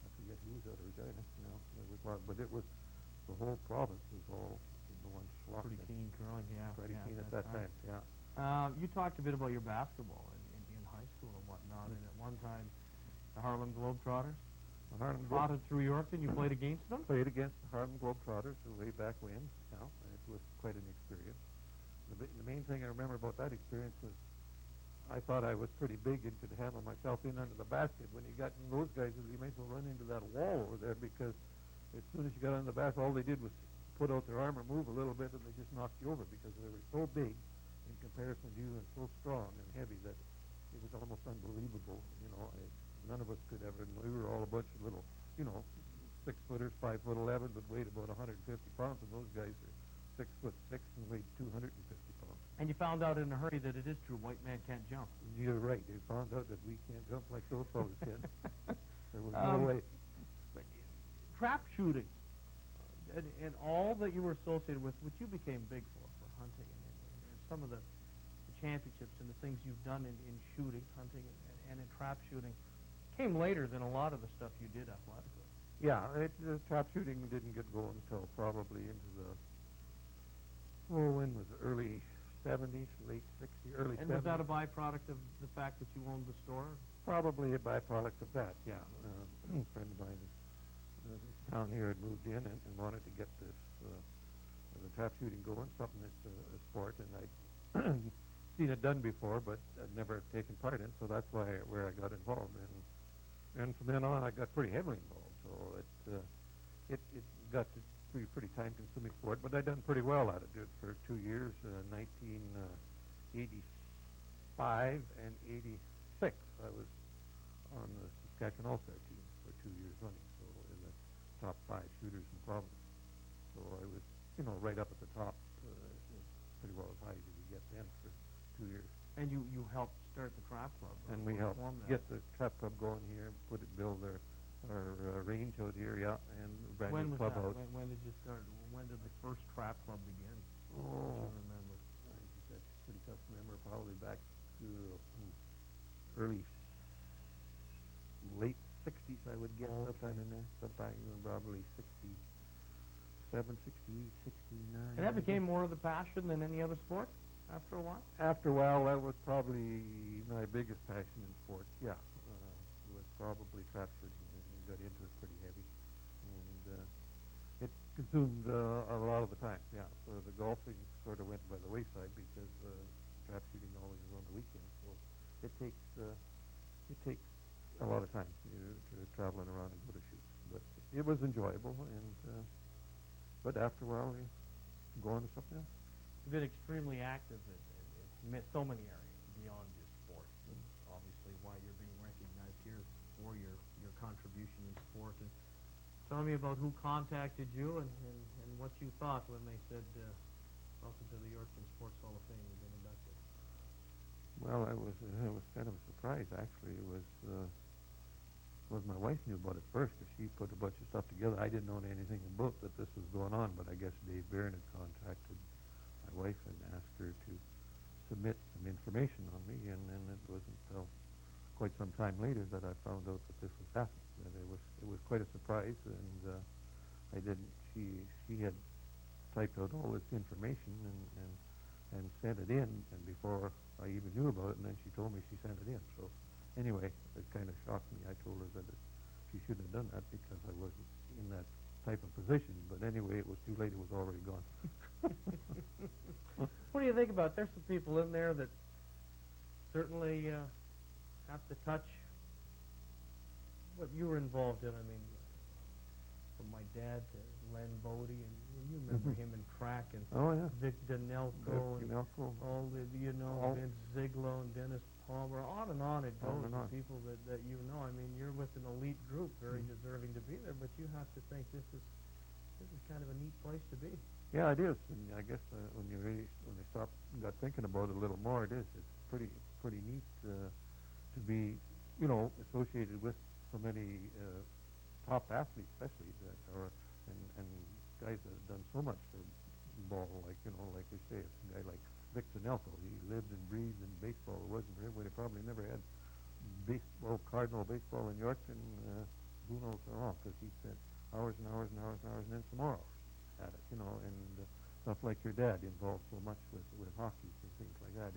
I forget who was out of Regina. There was a lot, but it was the whole province was all the one schlock. Pretty keen curling, yeah. Pretty keen at that time, yeah. You talked a bit about your basketball in high school and whatnot, and at one time, the Harlem Globetrotters trotted through Yorkton. You played against them? Played against the Harlem Globetrotters way back when. Yeah, it was quite an experience. The main thing I remember about that experience was I thought I was pretty big and could handle myself in under the basket. When you got in those guys, you might as well run into that wall over there, because as soon as you got under the basket, all they did was put out their arm or move a little bit, and they just knocked you over because they were so big in comparison to you and so strong and heavy that it was almost unbelievable. None of us could ever. We were all a bunch of little, 6-footers, 5'11", but weighed about 150 pounds, and those guys are 6'6" and weighed 250 pounds. And you found out in a hurry that it is true, white man can't jump. You're right. You found out that we can't jump like those fellas can. There was no way. Trap shooting, and all that you were associated with, which you became big for hunting, and some of the championships and the things you've done in shooting, hunting, and in trap shooting, came later than a lot of the stuff you did athletically. Yeah, trap shooting didn't get going until probably into the, when was it, early 70s, late 60s, early 70s. And was that a byproduct of the fact that you owned the store? Probably a byproduct of that, yeah. A friend of mine down here had moved in and wanted to get this the trap shooting going, something that's a sport, and I'd seen it done before, but I'd never taken part in, so that's where I got involved. And from then on, I got pretty heavily involved. So it got to be a pretty time-consuming sport, but I done pretty well at it. Did it for 2 years, 1985 and 86. I was on the Saskatchewan All-Star team for 2 years running, so in the top 5 shooters in the province. So I was, right up at the top, pretty well as high as you could get then for 2 years. And you helped start the trap club. And we helped get the trap club going here, build our range out here, yeah, and brand new clubhouse. When did you start? When did the first trap club begin? Oh, I remember. That's pretty tough to remember. Probably back to early, late 60s, I would guess, sometime in there. Sometime probably 67, 68, 69. And that became more of the passion than any other sport after a while? After a while, that was probably my biggest passion in sports, yeah. It was probably trap shooting. Got into it pretty heavy, and it consumed a lot of the time. Yeah, so the golfing sort of went by the wayside because trap shooting always is on the weekends. So it takes a lot of time to traveling around and go to shoots. But it was enjoyable, and but after a while, you go on to something else. You've been extremely active in so many areas beyond just sports. And obviously, why you're being recognized here is for your contribution in sport. And tell me about who contacted you and what you thought when they said, welcome to the Yorkton Sports Hall of Fame, you've been inducted. Well, it was kind of a surprise, actually. It was my wife knew about it first, because she put a bunch of stuff together. I didn't know anything about that this was going on, but I guess Dave Barron had contacted my wife and asked her to submit some information on me, and then it wasn't until quite some time later that I found out that this was happening. That it was quite a surprise, and I didn't. She had typed out all this information and sent it in, and before I even knew about it, and then she told me she sent it in. So anyway, it kind of shocked me. I told her that she shouldn't have done that because I wasn't in that type of position. But anyway, it was too late. It was already gone. What do you think about? There's some people in there that certainly have to touch what you were involved in. I mean, from my dad to Len Bodie, and you remember him in Crack, and Oh, yeah. Vic Danelco, and Danelco. all the, Vince Ziglo and Dennis Palmer, on and on it goes. On and on. The people that you know. I mean, you're with an elite group, very deserving to be there, but you have to think this is kind of a neat place to be. Yeah, it is. And I guess when I got thinking about it a little more, it is. It's pretty neat to be, associated with so many top athletes, especially that are, and guys that have done so much for ball, like they say, it's a guy like Vic Danelco. He lived and breathed in baseball. It wasn't for him. He probably never had Cardinal baseball in Yorkton. Who knows how long? Because he spent hours and hours and hours and hours, and then some more hours at it, and stuff like your dad involved so much with hockey and things like that.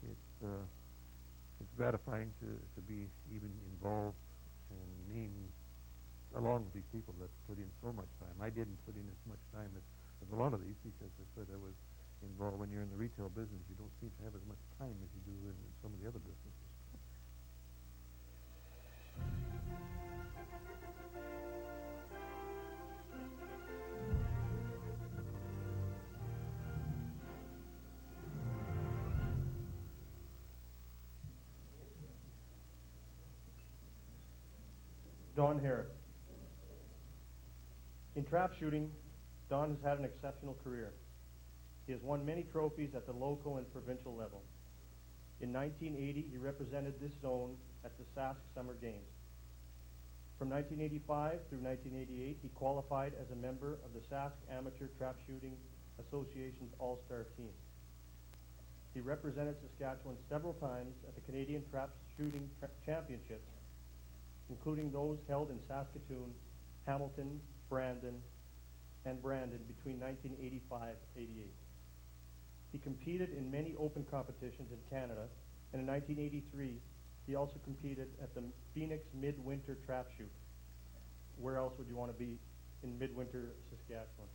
It's gratifying to be even involved and mean along with these people that put in so much time. I didn't put in as much time as a lot of these because I said I was involved. When you're in the retail business, you don't seem to have as much time as you do in some of the other businesses. Don Harris. In trap shooting, Don has had an exceptional career. He has won many trophies at the local and provincial level. In 1980, he represented this zone at the Sask Summer Games. From 1985 through 1988, he qualified as a member of the Sask Amateur Trap Shooting Association's All-Star team. He represented Saskatchewan several times at the Canadian Trap Shooting Championships, including those held in Saskatoon, Hamilton, Brandon between 1985-88. He competed in many open competitions in Canada, and in 1983, he also competed at the Phoenix Midwinter Trap Shoot. Where else would you want to be in Midwinter, Saskatchewan?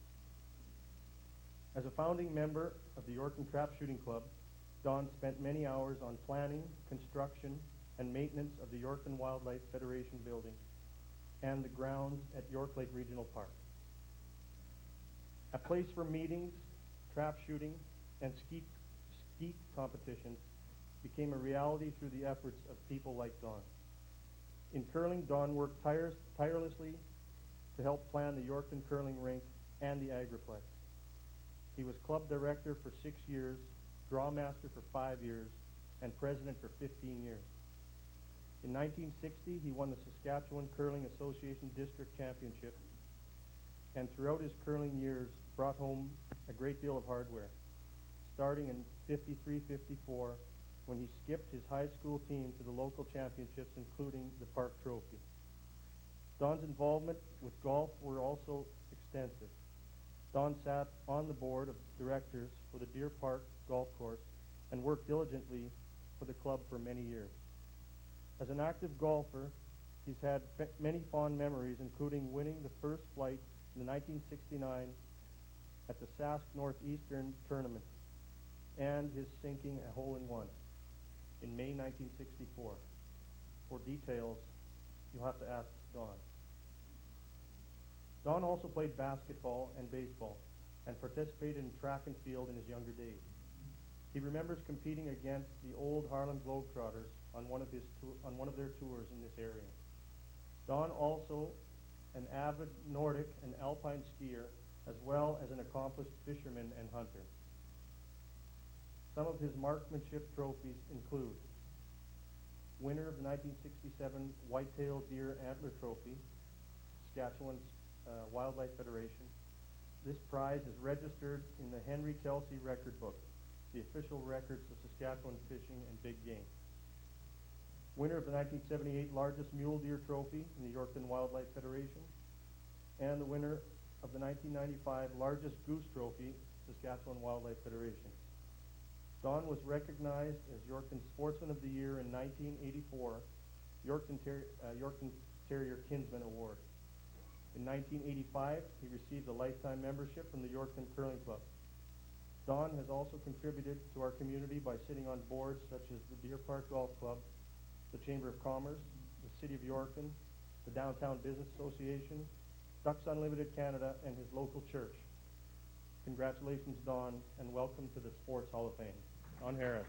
As a founding member of the Yorkton Trap Shooting Club, Don spent many hours on planning, construction, and maintenance of the Yorkton Wildlife Federation building and the grounds at York Lake Regional Park. A place for meetings, trap shooting, and skeet competitions became a reality through the efforts of people like Don. In curling, Don worked tirelessly to help plan the Yorkton curling rink and the Agriplex. He was club director for 6 years, drawmaster for 5 years, and president for 15 years. In 1960, he won the Saskatchewan Curling Association District Championship, and throughout his curling years brought home a great deal of hardware, starting in 53-54 when he skipped his high school team to the local championships, including the Park Trophy. Don's involvement with golf were also extensive. Don sat on the board of directors for the Deer Park Golf Course and worked diligently for the club for many years. As an active golfer, he's had many fond memories, including winning the first flight in the 1969 at the Sask Northeastern Tournament and his sinking a hole-in-one in May 1964. For details, you'll have to ask Don. Don also played basketball and baseball and participated in track and field in his younger days. He remembers competing against the old Harlem Globetrotters on one of their tours in this area. Don also an avid Nordic and alpine skier, as well as an accomplished fisherman and hunter. Some of his marksmanship trophies include winner of the 1967 Whitetail Deer Antler Trophy, Saskatchewan's Wildlife Federation. This prize is registered in the Henry Kelsey Record Book, the official records of Saskatchewan fishing and big game. Winner of the 1978 Largest Mule Deer Trophy in the Yorkton Wildlife Federation, and the winner of the 1995 Largest Goose Trophy, Saskatchewan Wildlife Federation. Don was recognized as Yorkton Sportsman of the Year in 1984, Yorkton Terrier Kinsman Award. In 1985, he received a lifetime membership from the Yorkton Curling Club. Don has also contributed to our community by sitting on boards such as the Deer Park Golf Club, the Chamber of Commerce, the City of Yorkton, the Downtown Business Association, Ducks Unlimited Canada, and his local church. Congratulations, Don, and welcome to the Sports Hall of Fame. Don Harris.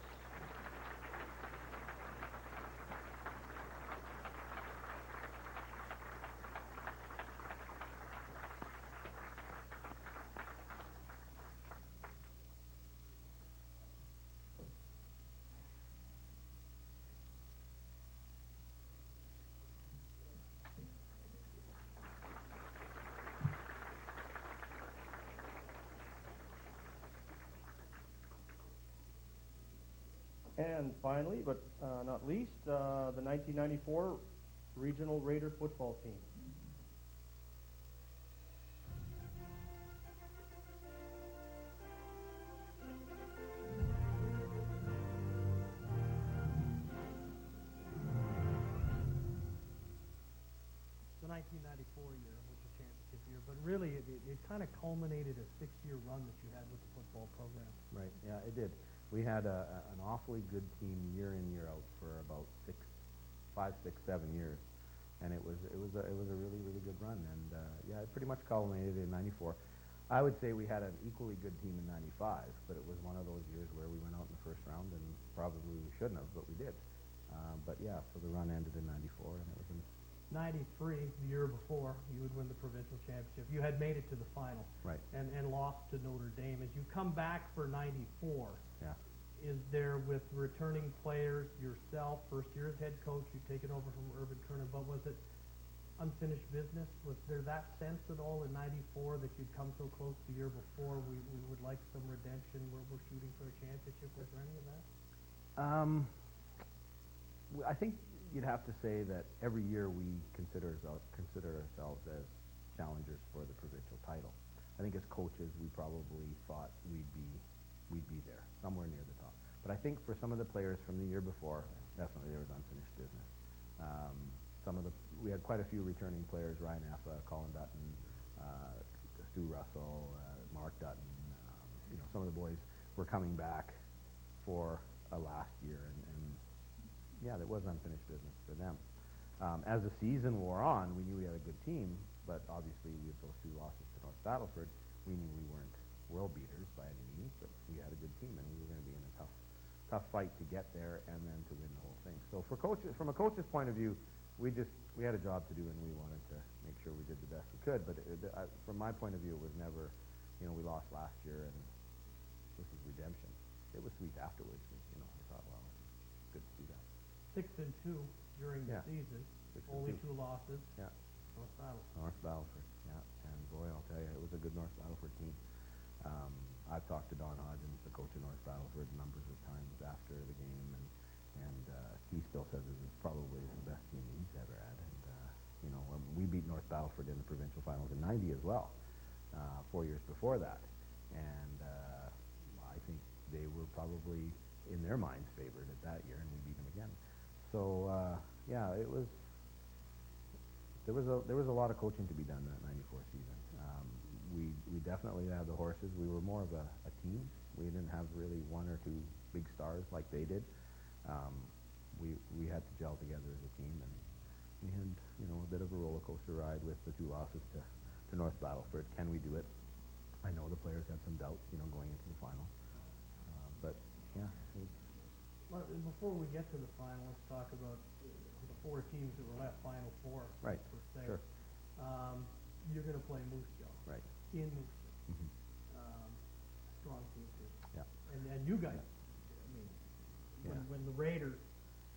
And finally, but not least, the 1994 Regional Raider football team. The 1994 year was the championship year, but really it kind of culminated a 6-year run that you had with the football program. Right, yeah, it did. We had an awfully good team year in, year out for about 5, 6, 7 years, and it was a really good run. And yeah, it pretty much culminated in '94. I would say we had an equally good team in '95, but it was one of those years where we went out in the first round, and probably we shouldn't have, but we did. But yeah, so the run ended in '94, and it was in 93, the year before, you would win the provincial championship. You had made it to the final, right, and lost to Notre Dame. As you come back for '94, yeah, is there, with returning players, yourself, first year as head coach, you've taken over from Urban Kernan, but was it unfinished business? Was there that sense at all in '94 that you'd come so close the year before? We would like some redemption. We're shooting for a championship. Was there any of that? I think you'd have to say that every year we consider ourselves as challengers for the provincial title. I think as coaches, we probably thought we'd be there, somewhere near the top. But I think for some of the players from the year before, definitely there was unfinished business. We had quite a few returning players: Ryan Effa, Colin Dutton, Stu Russell, Mark Dutton. Some of the boys were coming back for a last year, and yeah, there was unfinished business for them. As the season wore on, we knew we had a good team, but obviously with those 2 losses to North Battleford, we knew we weren't world beaters by any means, but we had a good team, and we were going to be in a tough fight to get there and then to win the whole thing. So for coaches, from a coach's point of view, we had a job to do, and we wanted to make sure we did the best we could. But from my point of view, it was never, we lost last year, and this is redemption. It was sweet afterwards. We thought, well, it's good to do that. 6-2 during the season, only 2 losses. Yeah. North Battleford, yeah. And boy, I'll tell you, it was a good North Battleford team. I've talked to Don Hodgins, the coach of North Battleford, numbers of times after the game, and he still says it was probably the best team he's ever had. And we beat North Battleford in the provincial finals in '90 as well, 4 years before that. And I think they were probably, in their minds, favored at that year, and we beat them again. So yeah, there was a lot of coaching to be done that '94 season. We definitely had the horses. We were more of a team. We didn't have really 1 or 2 big stars like they did. We had to gel together as a team, and we had a bit of a roller coaster ride with the 2 losses to North Battleford. Can we do it? I know the players had some doubts, going into the final. But yeah. Well, before we get to the final, let's talk about the 4 teams that were left, Final 4, right, per se. Sure. You're going to play Moose Jaw. Right. In Moose Jaw. Mm-hmm. Strong team, too. Yeah. And you guys, when the Raiders,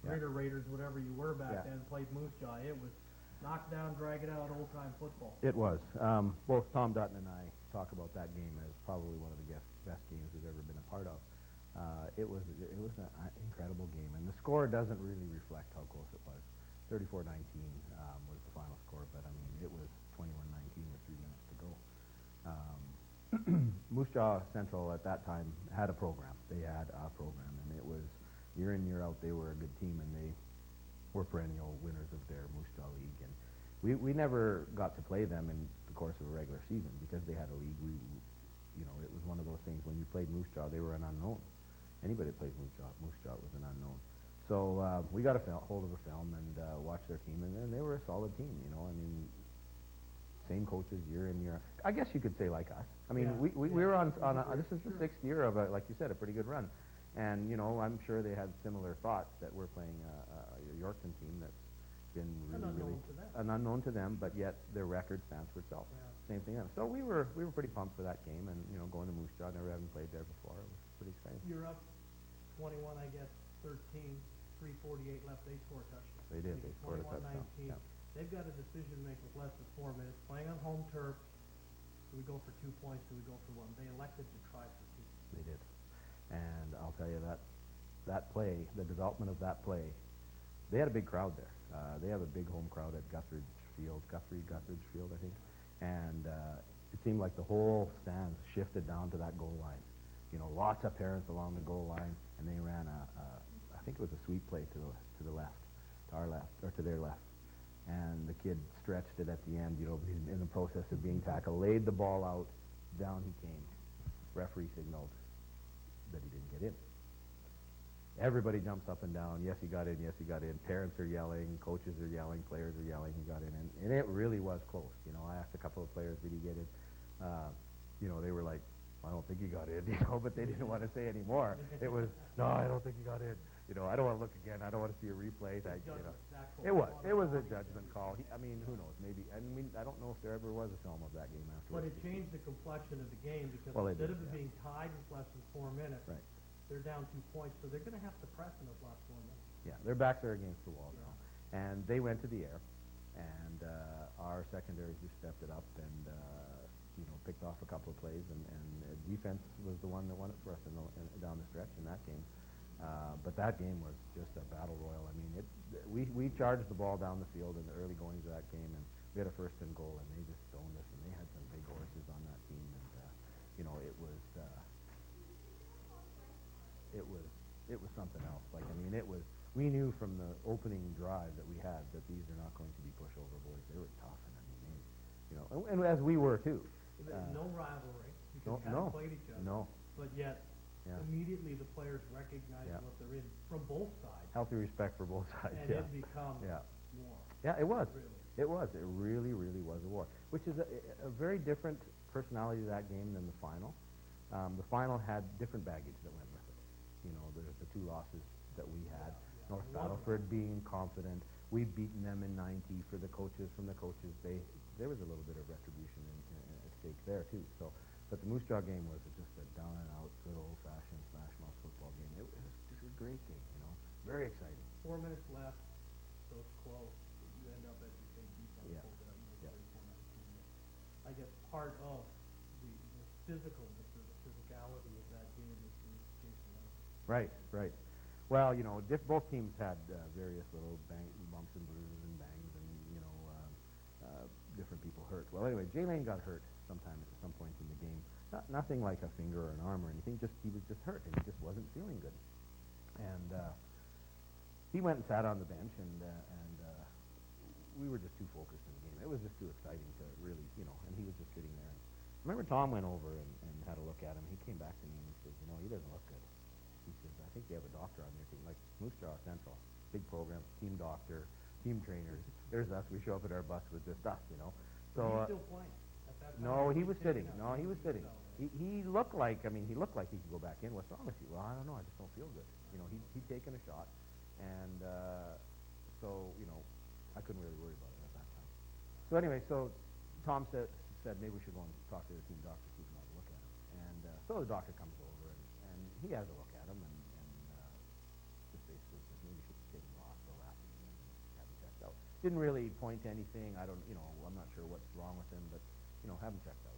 Raiders, whatever you were back then, played Moose Jaw, it was knock down, drag it out, old-time football. It was. Both Tom Dutton and I talk about that game as probably one of the best games we've ever been a part of. It was an incredible game, and the score doesn't really reflect how close it was. 34-19 was the final score, but I mean, it was 21-19 with 3 minutes to go. Moose Jaw Central at that time had a program. They had a program, and it was year in, year out, they were a good team, and they were perennial winners of their Moose Jaw League. And we never got to play them in the course of a regular season because they had a league. It was one of those things when you played Moose Jaw, they were an unknown. Anybody that plays Moose Jaw was an unknown. So we got a hold of a film and watched their team, and they were a solid team. Same coaches year in, year out. I guess you could say like us. I mean, we were on this is the 6th year of like you said, a pretty good run. And I'm sure they had similar thoughts that we're playing a Yorkton team that's been really an unknown to them, but yet their record stands for itself. Yeah. Same thing. So we were pretty pumped for that game, and going to Moose Jaw, never having played there before, it was pretty exciting. You're up 21, I guess, 13, 3:48 left. They scored a touchdown. They did. They scored a touchdown. Yeah. They've got a decision to make with less than 4 minutes. Playing on home turf, do we go for 2 points? Do we go for 1? They elected to try for 2. They did. And I'll tell you that play, the development of that play, they had a big crowd there. They have a big home crowd at Guthridge Field, I think. And it seemed like the whole stands shifted down to that goal line. Lots of parents along the goal line, and they ran I think it was a sweep play to the left, to our left, or to their left. And the kid stretched it at the end, in the process of being tackled, laid the ball out, down he came. Referee signaled that he didn't get in. Everybody jumps up and down. Yes, he got in. Yes, he got in. Parents are yelling. Coaches are yelling. Players are yelling. He got in. And it really was close. I asked a couple of players, did he get in? They were like, I don't think he got in, but they didn't want to say any more. It was, no, I don't think he got in. I don't want to look again. I don't want to see a replay. It was a judgment call. Who knows? Maybe. I don't know if there ever was a film of that game afterwards. But it changed the complexion of the game because instead of it being tied with less than 4 minutes, they're down 2 points, so they're going to have to press in those last 4 minutes. Yeah, their backs are against the wall now. And they went to the air, and our secondary just stepped it up and picked off a couple of plays, and defense was the one that won it for us down the stretch in that game. But that game was just a battle royal. We charged the ball down the field in the early goings of that game, and we had a 1st and goal, and they just stoned us, and they had some big horses on that team, and it was something else. We knew from the opening drive that we had that these are not going to be pushover boys. They were tough, and and as we were too. No rivalry because we haven't played each other. No. But yet, immediately the players recognize what they're in from both sides. Healthy respect for both sides. And it becomes war. Yeah, it was. Really. It was. It really, really was a war, which is a very different personality to that game than the final. The final had different baggage that went with it. The 2 losses that we had. North Battleford being confident. We'd beaten them in 90 for the coaches. From the coaches, there was a little bit of retribution at stake there too. But the Moose Jaw game was just a down-and-out, good old-fashioned smash-mouth football game. It was just a great game, very exciting. 4 minutes left, so it's close. You end up at the same defense. I guess part of the physicalness or the physicality of that game is Jason Leonard. Right. Well, both teams had various little bumps and bruises and bangs, and different people hurt. Well, anyway, Jay Lane got hurt at some point in the game. Nothing like a finger or an arm or anything. He was just hurt, and he just wasn't feeling good. And he went and sat on the bench, and we were just too focused in the game. It was just too exciting to really, and he was just sitting there. I remember Tom went over and had a look at him. He came back to me and he said, he doesn't look good. He says, I think they have a doctor on their team, like Moose Jaw Central, big program, team doctor, team trainers. There's us. We show up at our bus with just us, So he's still playing at that time? No, he was sitting. He looked like he could go back in. What's wrong with you? Well, I don't know. I just don't feel good. He'd taken a shot, and so I couldn't really worry about it at that time. So anyway, Tom said maybe we should go and talk to the team doctor, see if we can have a look at him. And so the doctor comes over and he has a look at him and just basically says maybe we should take him to the hospital after and have him checked out. Didn't really point to anything. I'm not sure what's wrong with him, but have him checked out.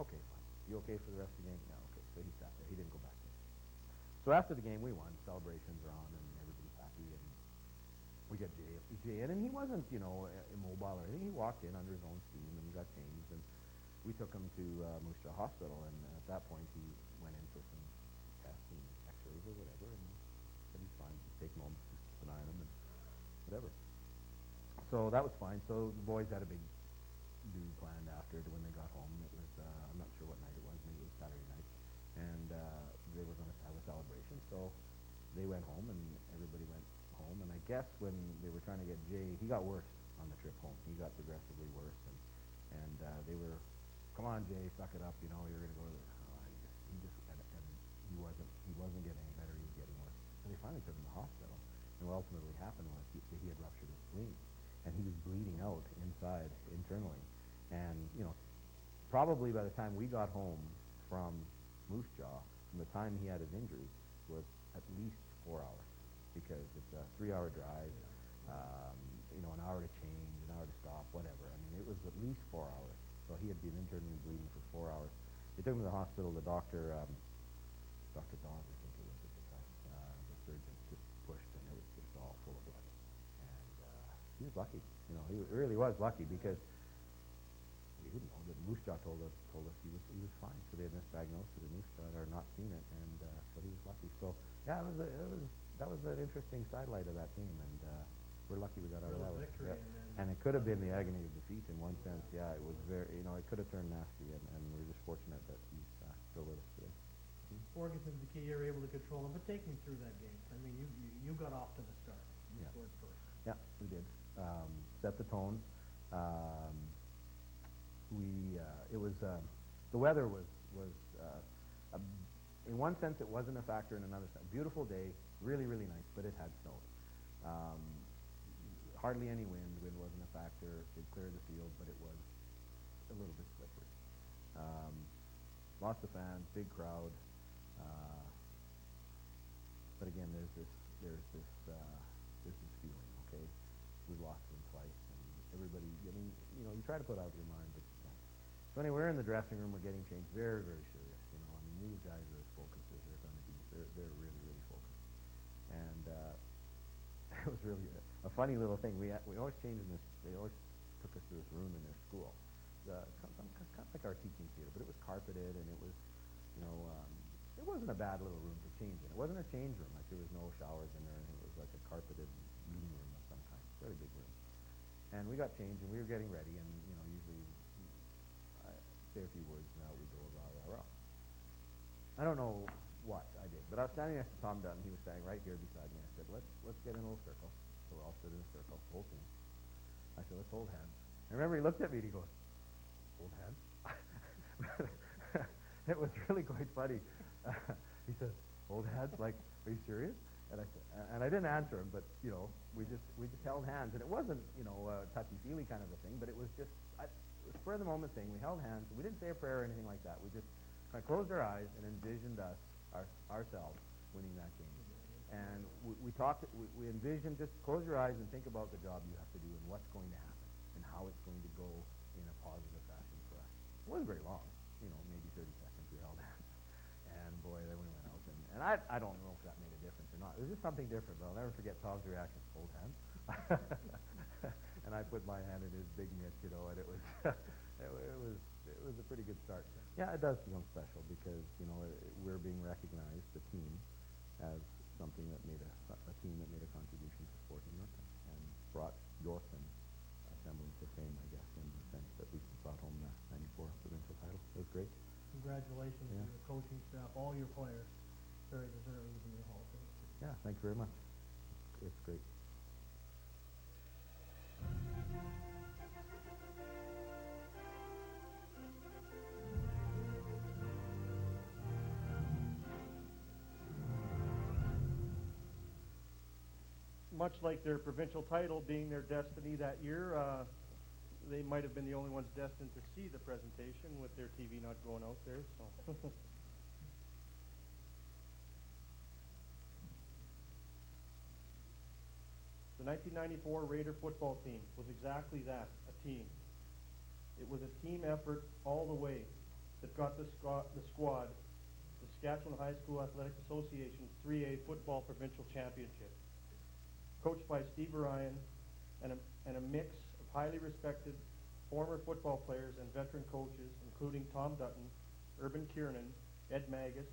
Okay, fine. You okay for the rest of the game? No, okay. So he sat there. He didn't go back in. So after the game, we won. Celebrations are on, and everybody's happy. And we got Jay in, and he wasn't, immobile or anything. He walked in under his own steam, and he got changed. And we we took him to Moose Jaw Hospital, and at that point he went in for some tests and X-rays or whatever, and said he's fine. Take him home, just keep an eye on him, and whatever. So that was fine. So the boys had a big do planned after when they got home. It was I'm not sure what night it was. Maybe it was Saturday night, and they were going to have a celebration. So they went home, and everybody went home. And I guess when they were trying to get Jay, he got worse on the trip home. He got progressively worse, and they were, come on, Jay, suck it up. You know, you're going to go to the. He just and he wasn't getting any better. He was getting worse. So they finally took him to the hospital. And what ultimately happened was he had ruptured his spleen, and he was bleeding out inside internally. And probably by the time we got home from Moose Jaw, from the time he had his injury, was at least 4 hours, because it's a 3-hour drive, an hour to change, an hour to stop, whatever. I mean, it was at least 4 hours. So he had been internally bleeding for 4 hours. They took him to the hospital. The doctor, Dr. Dawes, I think it was at the time, the surgeon just pushed, and it was just all full of blood. And he was lucky. He really was lucky, because we didn't know. The Moose Jaw told us he was fine. So they had misdiagnosed it, and Moose Jaw or not seen it, and so he was lucky. So yeah, that was an interesting sidelight of that game, and we're lucky we got out of that one. Victory, Yep. And it could have been the agony of defeat in one sense. Yeah, it was very. It could have turned nasty, and we're just fortunate that he's still with us today. Morganton's the key. You're able to control him, but take me through that game. I mean, you got off to the start. You scored first. Yeah, we did. Set the tone. It was the weather was in one sense it wasn't a factor, in another sense. Beautiful day, really nice, but it had snowed. Hardly any wind. Wind wasn't a factor. It cleared the field, but it was a little bit slippery. Lots of fans, big crowd. But again, there's this feeling. Okay, we've lost them twice, and everybody. I mean, you try to put out your mind, but you can't. So anyway, we're in the dressing room. We're getting changed. Very serious. I mean, these guys are as focused as they're going to be. They're really focused. And it was really a funny little thing. We always changed in this. They always took us to this room in their school. Kind of like our teaching theater, but it was carpeted, and it was, it wasn't a bad little room to change in. It wasn't a change room, like there was no showers in there, and it was like a carpeted meeting room of some kind. Very big room. And we got changed, and we were getting ready, and usually I say a few words, and out we go, rah. I don't know what I did, but I was standing next to Tom Dunn. He was standing right here beside me. I said, let's get in a little circle. So we all stood in a circle, the whole team. I said, let's hold hands. I remember he looked at me and he goes, hold hands? It was really quite funny. He said, hold hands? Like, are you serious? And I didn't answer him, but we just held hands, and it wasn't a touchy-feely kind of a thing, but it was just it was spur of the moment thing. We held hands. We didn't say a prayer or anything like that. We just kind of closed our eyes and envisioned ourselves winning that game. And we talked. We envisioned, just close your eyes and think about the job you have to do and what's going to happen and how it's going to go in a positive fashion for us. It wasn't very long, maybe 30 seconds. We held hands, and boy, then we went out. And I don't know if that made a difference or not. It was just something different, but I'll never forget Tom's reaction. Hold hands. And I put my hand in his big mitt, and it was it was a pretty good start. Yeah, it does feel special because we're being recognized, the team, as something that made a team that made a contribution to sport in Yorkton and brought Yorkton a semblance of fame, I guess, in the sense that we brought home the '94 provincial title. It was great. Congratulations to your coaching staff, all your players. Very deserving to be in the Hall of Fame. Yeah, thank you very much. It's great. Much like their provincial title being their destiny that year, they might have been the only ones destined to see the presentation with their TV not going out there. So. The 1994 Raider football team was exactly that, a team. It was a team effort all the way that got the squad, the Saskatchewan High School Athletic Association's 3A football provincial championship. Coached by Steve Ryan and a mix of highly respected former football players and veteran coaches, including Tom Dutton, Urban Kiernan, Ed Magus,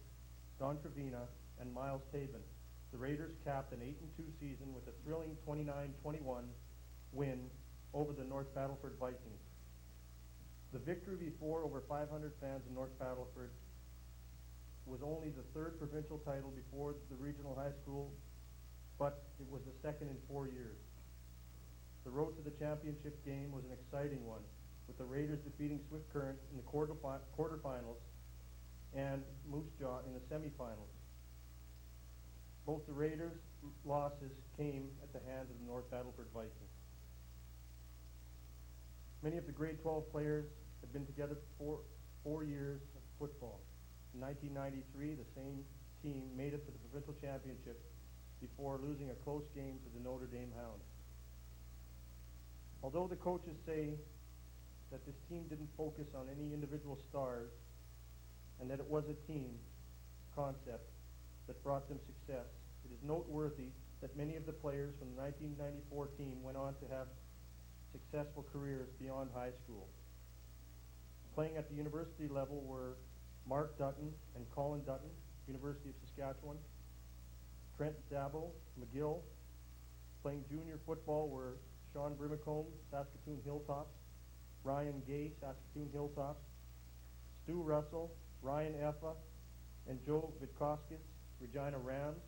Don Trevina, and Miles Tabin. The Raiders capped an 8-2 season with a thrilling 29-21 win over the North Battleford Vikings. The victory before over 500 fans in North Battleford was only the third provincial title before the regional high school, but it was the second in 4 years. The road to the championship game was an exciting one, with the Raiders defeating Swift Current in the quarterfinals and Moose Jaw in the semifinals. Both the Raiders' losses came at the hands of the North Battleford Vikings. Many of the grade 12 players had been together for 4 years of football. In 1993, the same team made it to the provincial championship before losing a close game to the Notre Dame Hounds. Although the coaches say that this team didn't focus on any individual stars and that it was a team concept that brought them success, it is noteworthy that many of the players from the 1994 team went on to have successful careers beyond high school. Playing at the university level were Mark Dutton and Colin Dutton, University of Saskatchewan, Trent Dabo, McGill. Playing junior football were Sean Brimacombe, Saskatoon Hilltops, Ryan Gay, Saskatoon Hilltops, Stu Russell, Ryan Effa, and Joe Vitkoskis, Regina Rams.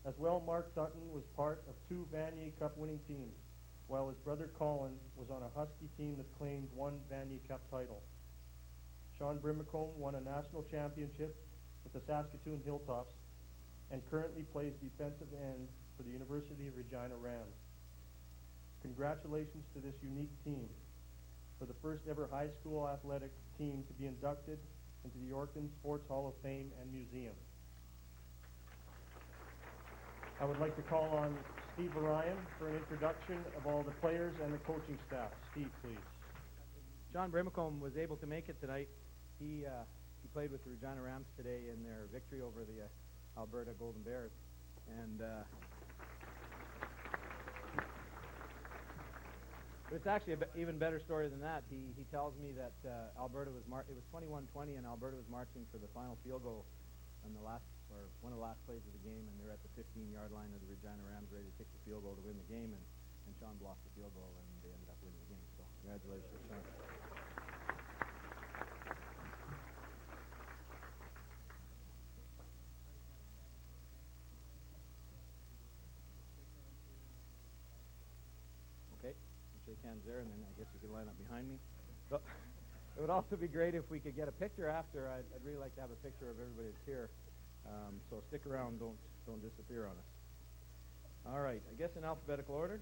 As well, Mark Dutton was part of 2 Vanier Cup winning teams, while his brother Colin was on a Husky team that claimed 1 Vanier Cup title. Sean Brimacombe won a national championship with the Saskatoon Hilltops and currently plays defensive end for the University of Regina Rams. Congratulations to this unique team, for the first ever high school athletic team to be inducted into the Yorkton Sports Hall of Fame and Museum. I would like to call on Steve Orion for an introduction of all the players and the coaching staff. Steve, please. John Brimacombe was able to make it tonight. He played with the Regina Rams today in their victory over the Alberta Golden Bears. And it's actually an even better story than that. He tells me that Alberta was it was 21-20 and Alberta was marching for the final field goal on the last, or one of the last plays of the game, and they're at the 15-yard line of the Regina Rams ready to kick the field goal to win the game, and Sean blocked the field goal, and they ended up winning the game. So congratulations, Sean. Okay, shake hands there, and then I guess you can line up behind me. So it would also be great if we could get a picture after. I'd really like to have a picture of everybody that's here. So stick around, don't disappear on us. All right, I guess in alphabetical order.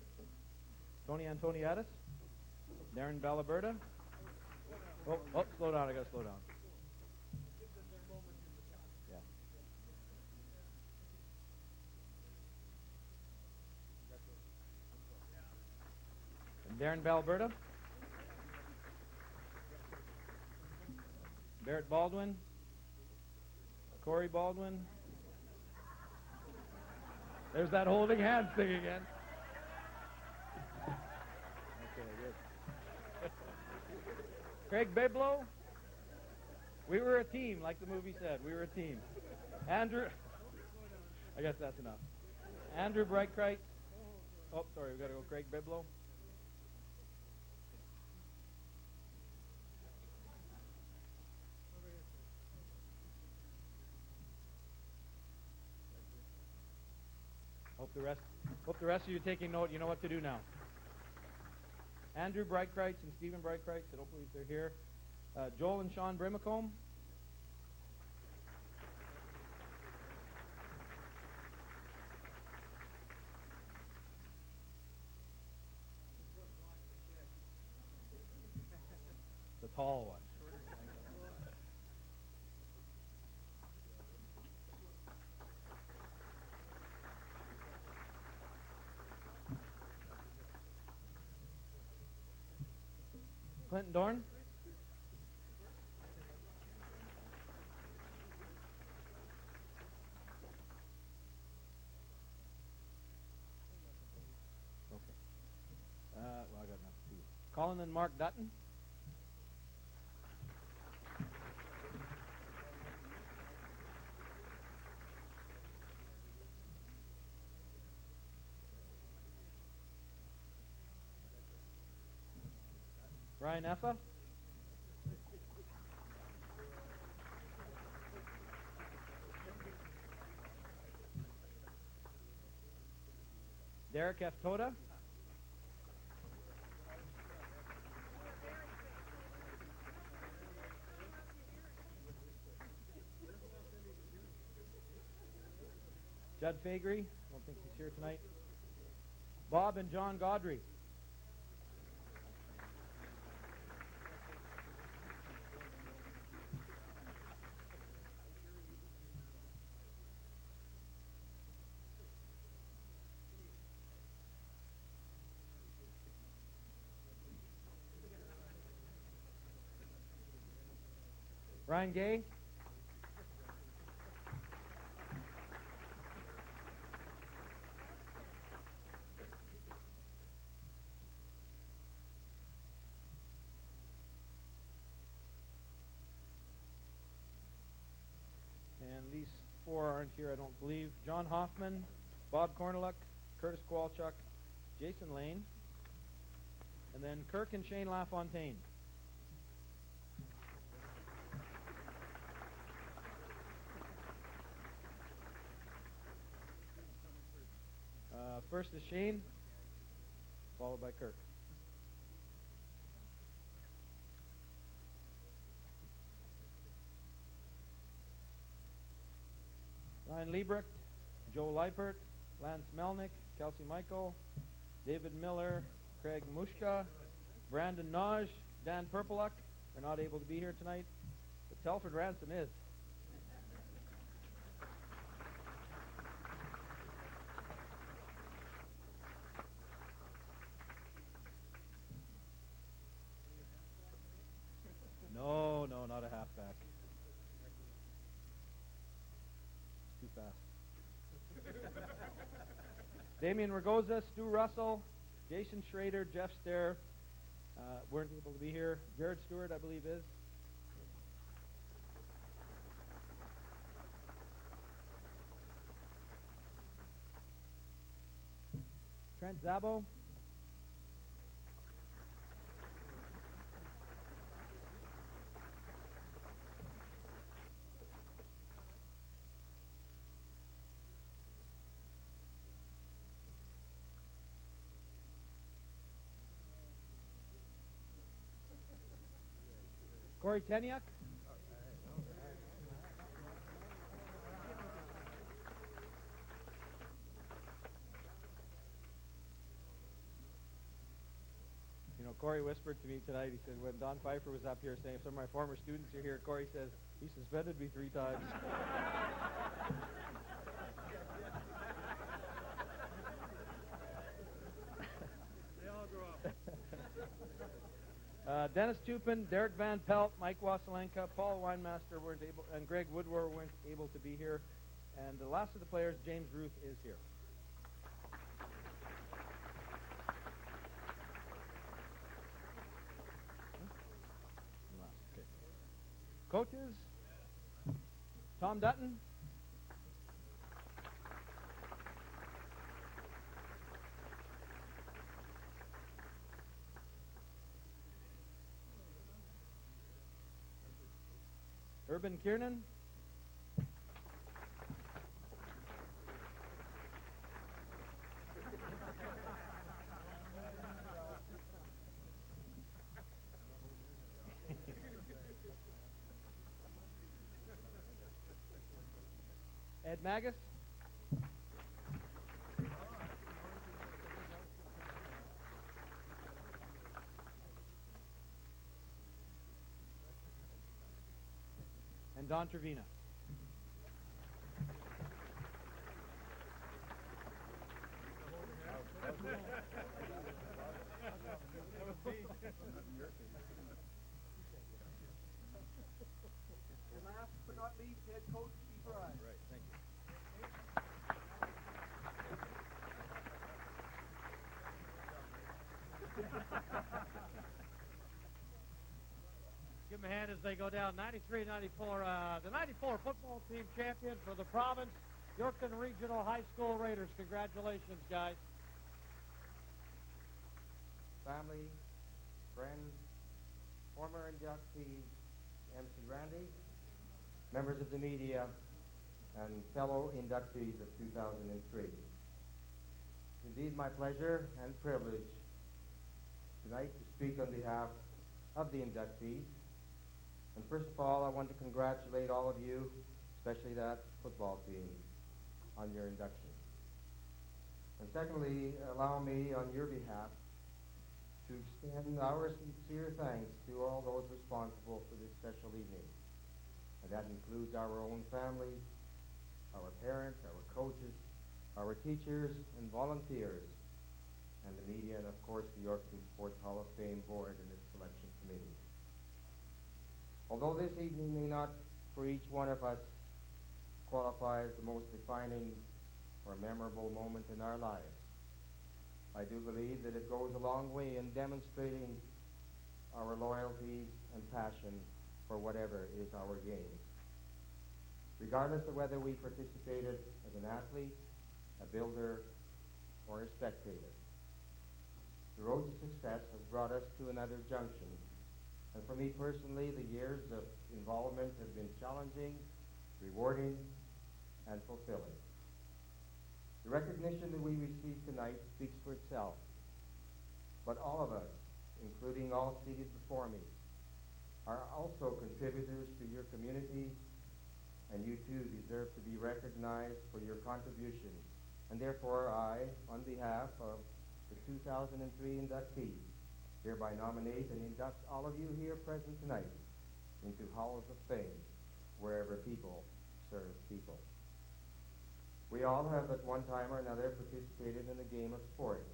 Tony Antoniadis, Darren Balaberta. Oh, slow down, I gotta slow down. Yeah. And Darren Balaberta. Barrett Baldwin. Corey Baldwin. There's that holding hands thing again. Okay, good. Craig Biblow. We were a team, like the movie said. We were a team. Andrew. I guess that's enough. Andrew Breitkreitz. Oh, sorry, we got to go Craig Biblow. Hope the rest of you are taking note. You know what to do now. Andrew Breitkreitz and Stephen Breitkreitz, and hopefully they're here. Joel and Sean Brimacombe. The tall one. Clinton Dorn. Okay. Well, I got enough to do. Colin and Mark Dutton. Ryan Effa. Derek F. Toda. Judd Fagry. I don't think he's here tonight. Bob and John Gaudry. Ryan Gay. And these four aren't here, I don't believe. John Hoffman, Bob Corneluk, Curtis Kowalchuk, Jason Lane, and then Kirk and Shane LaFontaine. First is Shane, followed by Kirk. Ryan Liebrecht, Joe Leipert, Lance Melnick, Kelsey Michael, David Miller, Craig Mushka, Brandon Naj, Dan Perpeluk are not able to be here tonight, but Telford Ransom is. No, not a halfback. Too fast. Damian Ragoza, Stu Russell, Jason Schrader, Jeff Stair weren't able to be here. Jared Stewart, I believe, is. Trent Zabo. Corey Teniak. You know, Corey whispered to me tonight, he said, when Don Pfeiffer was up here saying, some of my former students are here, Corey says, he suspended me 3 times. They all grow up. Dennis Tupin, Derek Van Pelt, Mike Waselenka, Paul Weinmaster weren't able, and Greg Woodward weren't able to be here. And the last of the players, James Ruth, is here. Okay. Coaches, Tom Dutton. Urban Kiernan. Ed Magus. And Don Trevina. And last but not least, head coach Steve Ryan. Right, thank you. them a hand as they go down. 93-94, the 94 football team champion for the province, Yorkton Regional High School Raiders. Congratulations, guys. Family, friends, former inductees, MC Randy, members of the media, and fellow inductees of 2003. It's indeed my pleasure and privilege tonight to speak on behalf of the inductees. And first of all, I want to congratulate all of you, especially that football team, on your induction. And secondly, allow me on your behalf to extend our sincere thanks to all those responsible for this special evening. And that includes our own families, our parents, our coaches, our teachers and volunteers, and the media, and of course the Yorkton Sports Hall of Fame Board and its selection committee. Although this evening may not for each one of us qualify as the most defining or memorable moment in our lives, I do believe that it goes a long way in demonstrating our loyalty and passion for whatever is our game. Regardless of whether we participated as an athlete, a builder, or a spectator. The road to success has brought us to another junction, and for me personally, the years of involvement have been challenging, rewarding, and fulfilling. The recognition that we receive tonight speaks for itself, but all of us, including all seated before me, are also contributors to your community, and you too deserve to be recognized for your contribution. And therefore, I, on behalf of the 2003 inductees, hereby nominate and induct all of you here present tonight into halls of fame, wherever people serve people. We all have at one time or another participated in a game of sport.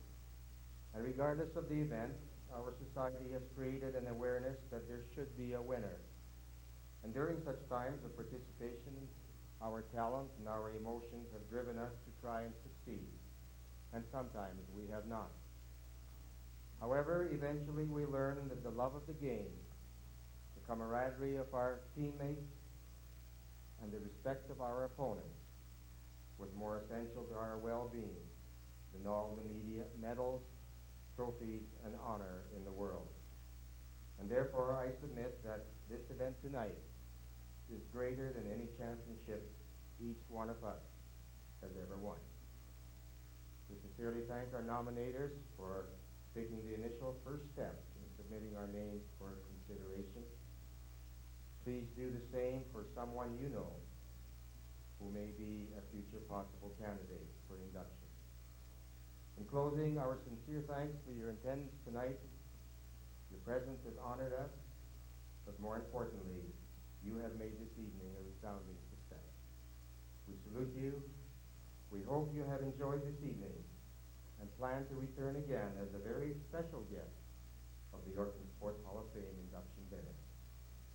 And regardless of the event, our society has created an awareness that there should be a winner. And during such times of participation, our talent and our emotions have driven us to try and succeed. And sometimes we have not. However, eventually we learn that the love of the game, the camaraderie of our teammates, and the respect of our opponents was more essential to our well-being than all the media medals, trophies, and honor in the world. And therefore I submit that this event tonight is greater than any championship each one of us has ever won. We sincerely thank our nominators for taking the initial first step in submitting our names for consideration. Please do the same for someone you know who may be a future possible candidate for induction. In closing, our sincere thanks for your attendance tonight. Your presence has honored us, but more importantly, you have made this evening a resounding success. We salute you. We hope you have enjoyed this evening and plan to return again as a very special guest of the Yorkton Sports Hall of Fame induction dinner.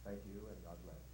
Thank you, and God bless.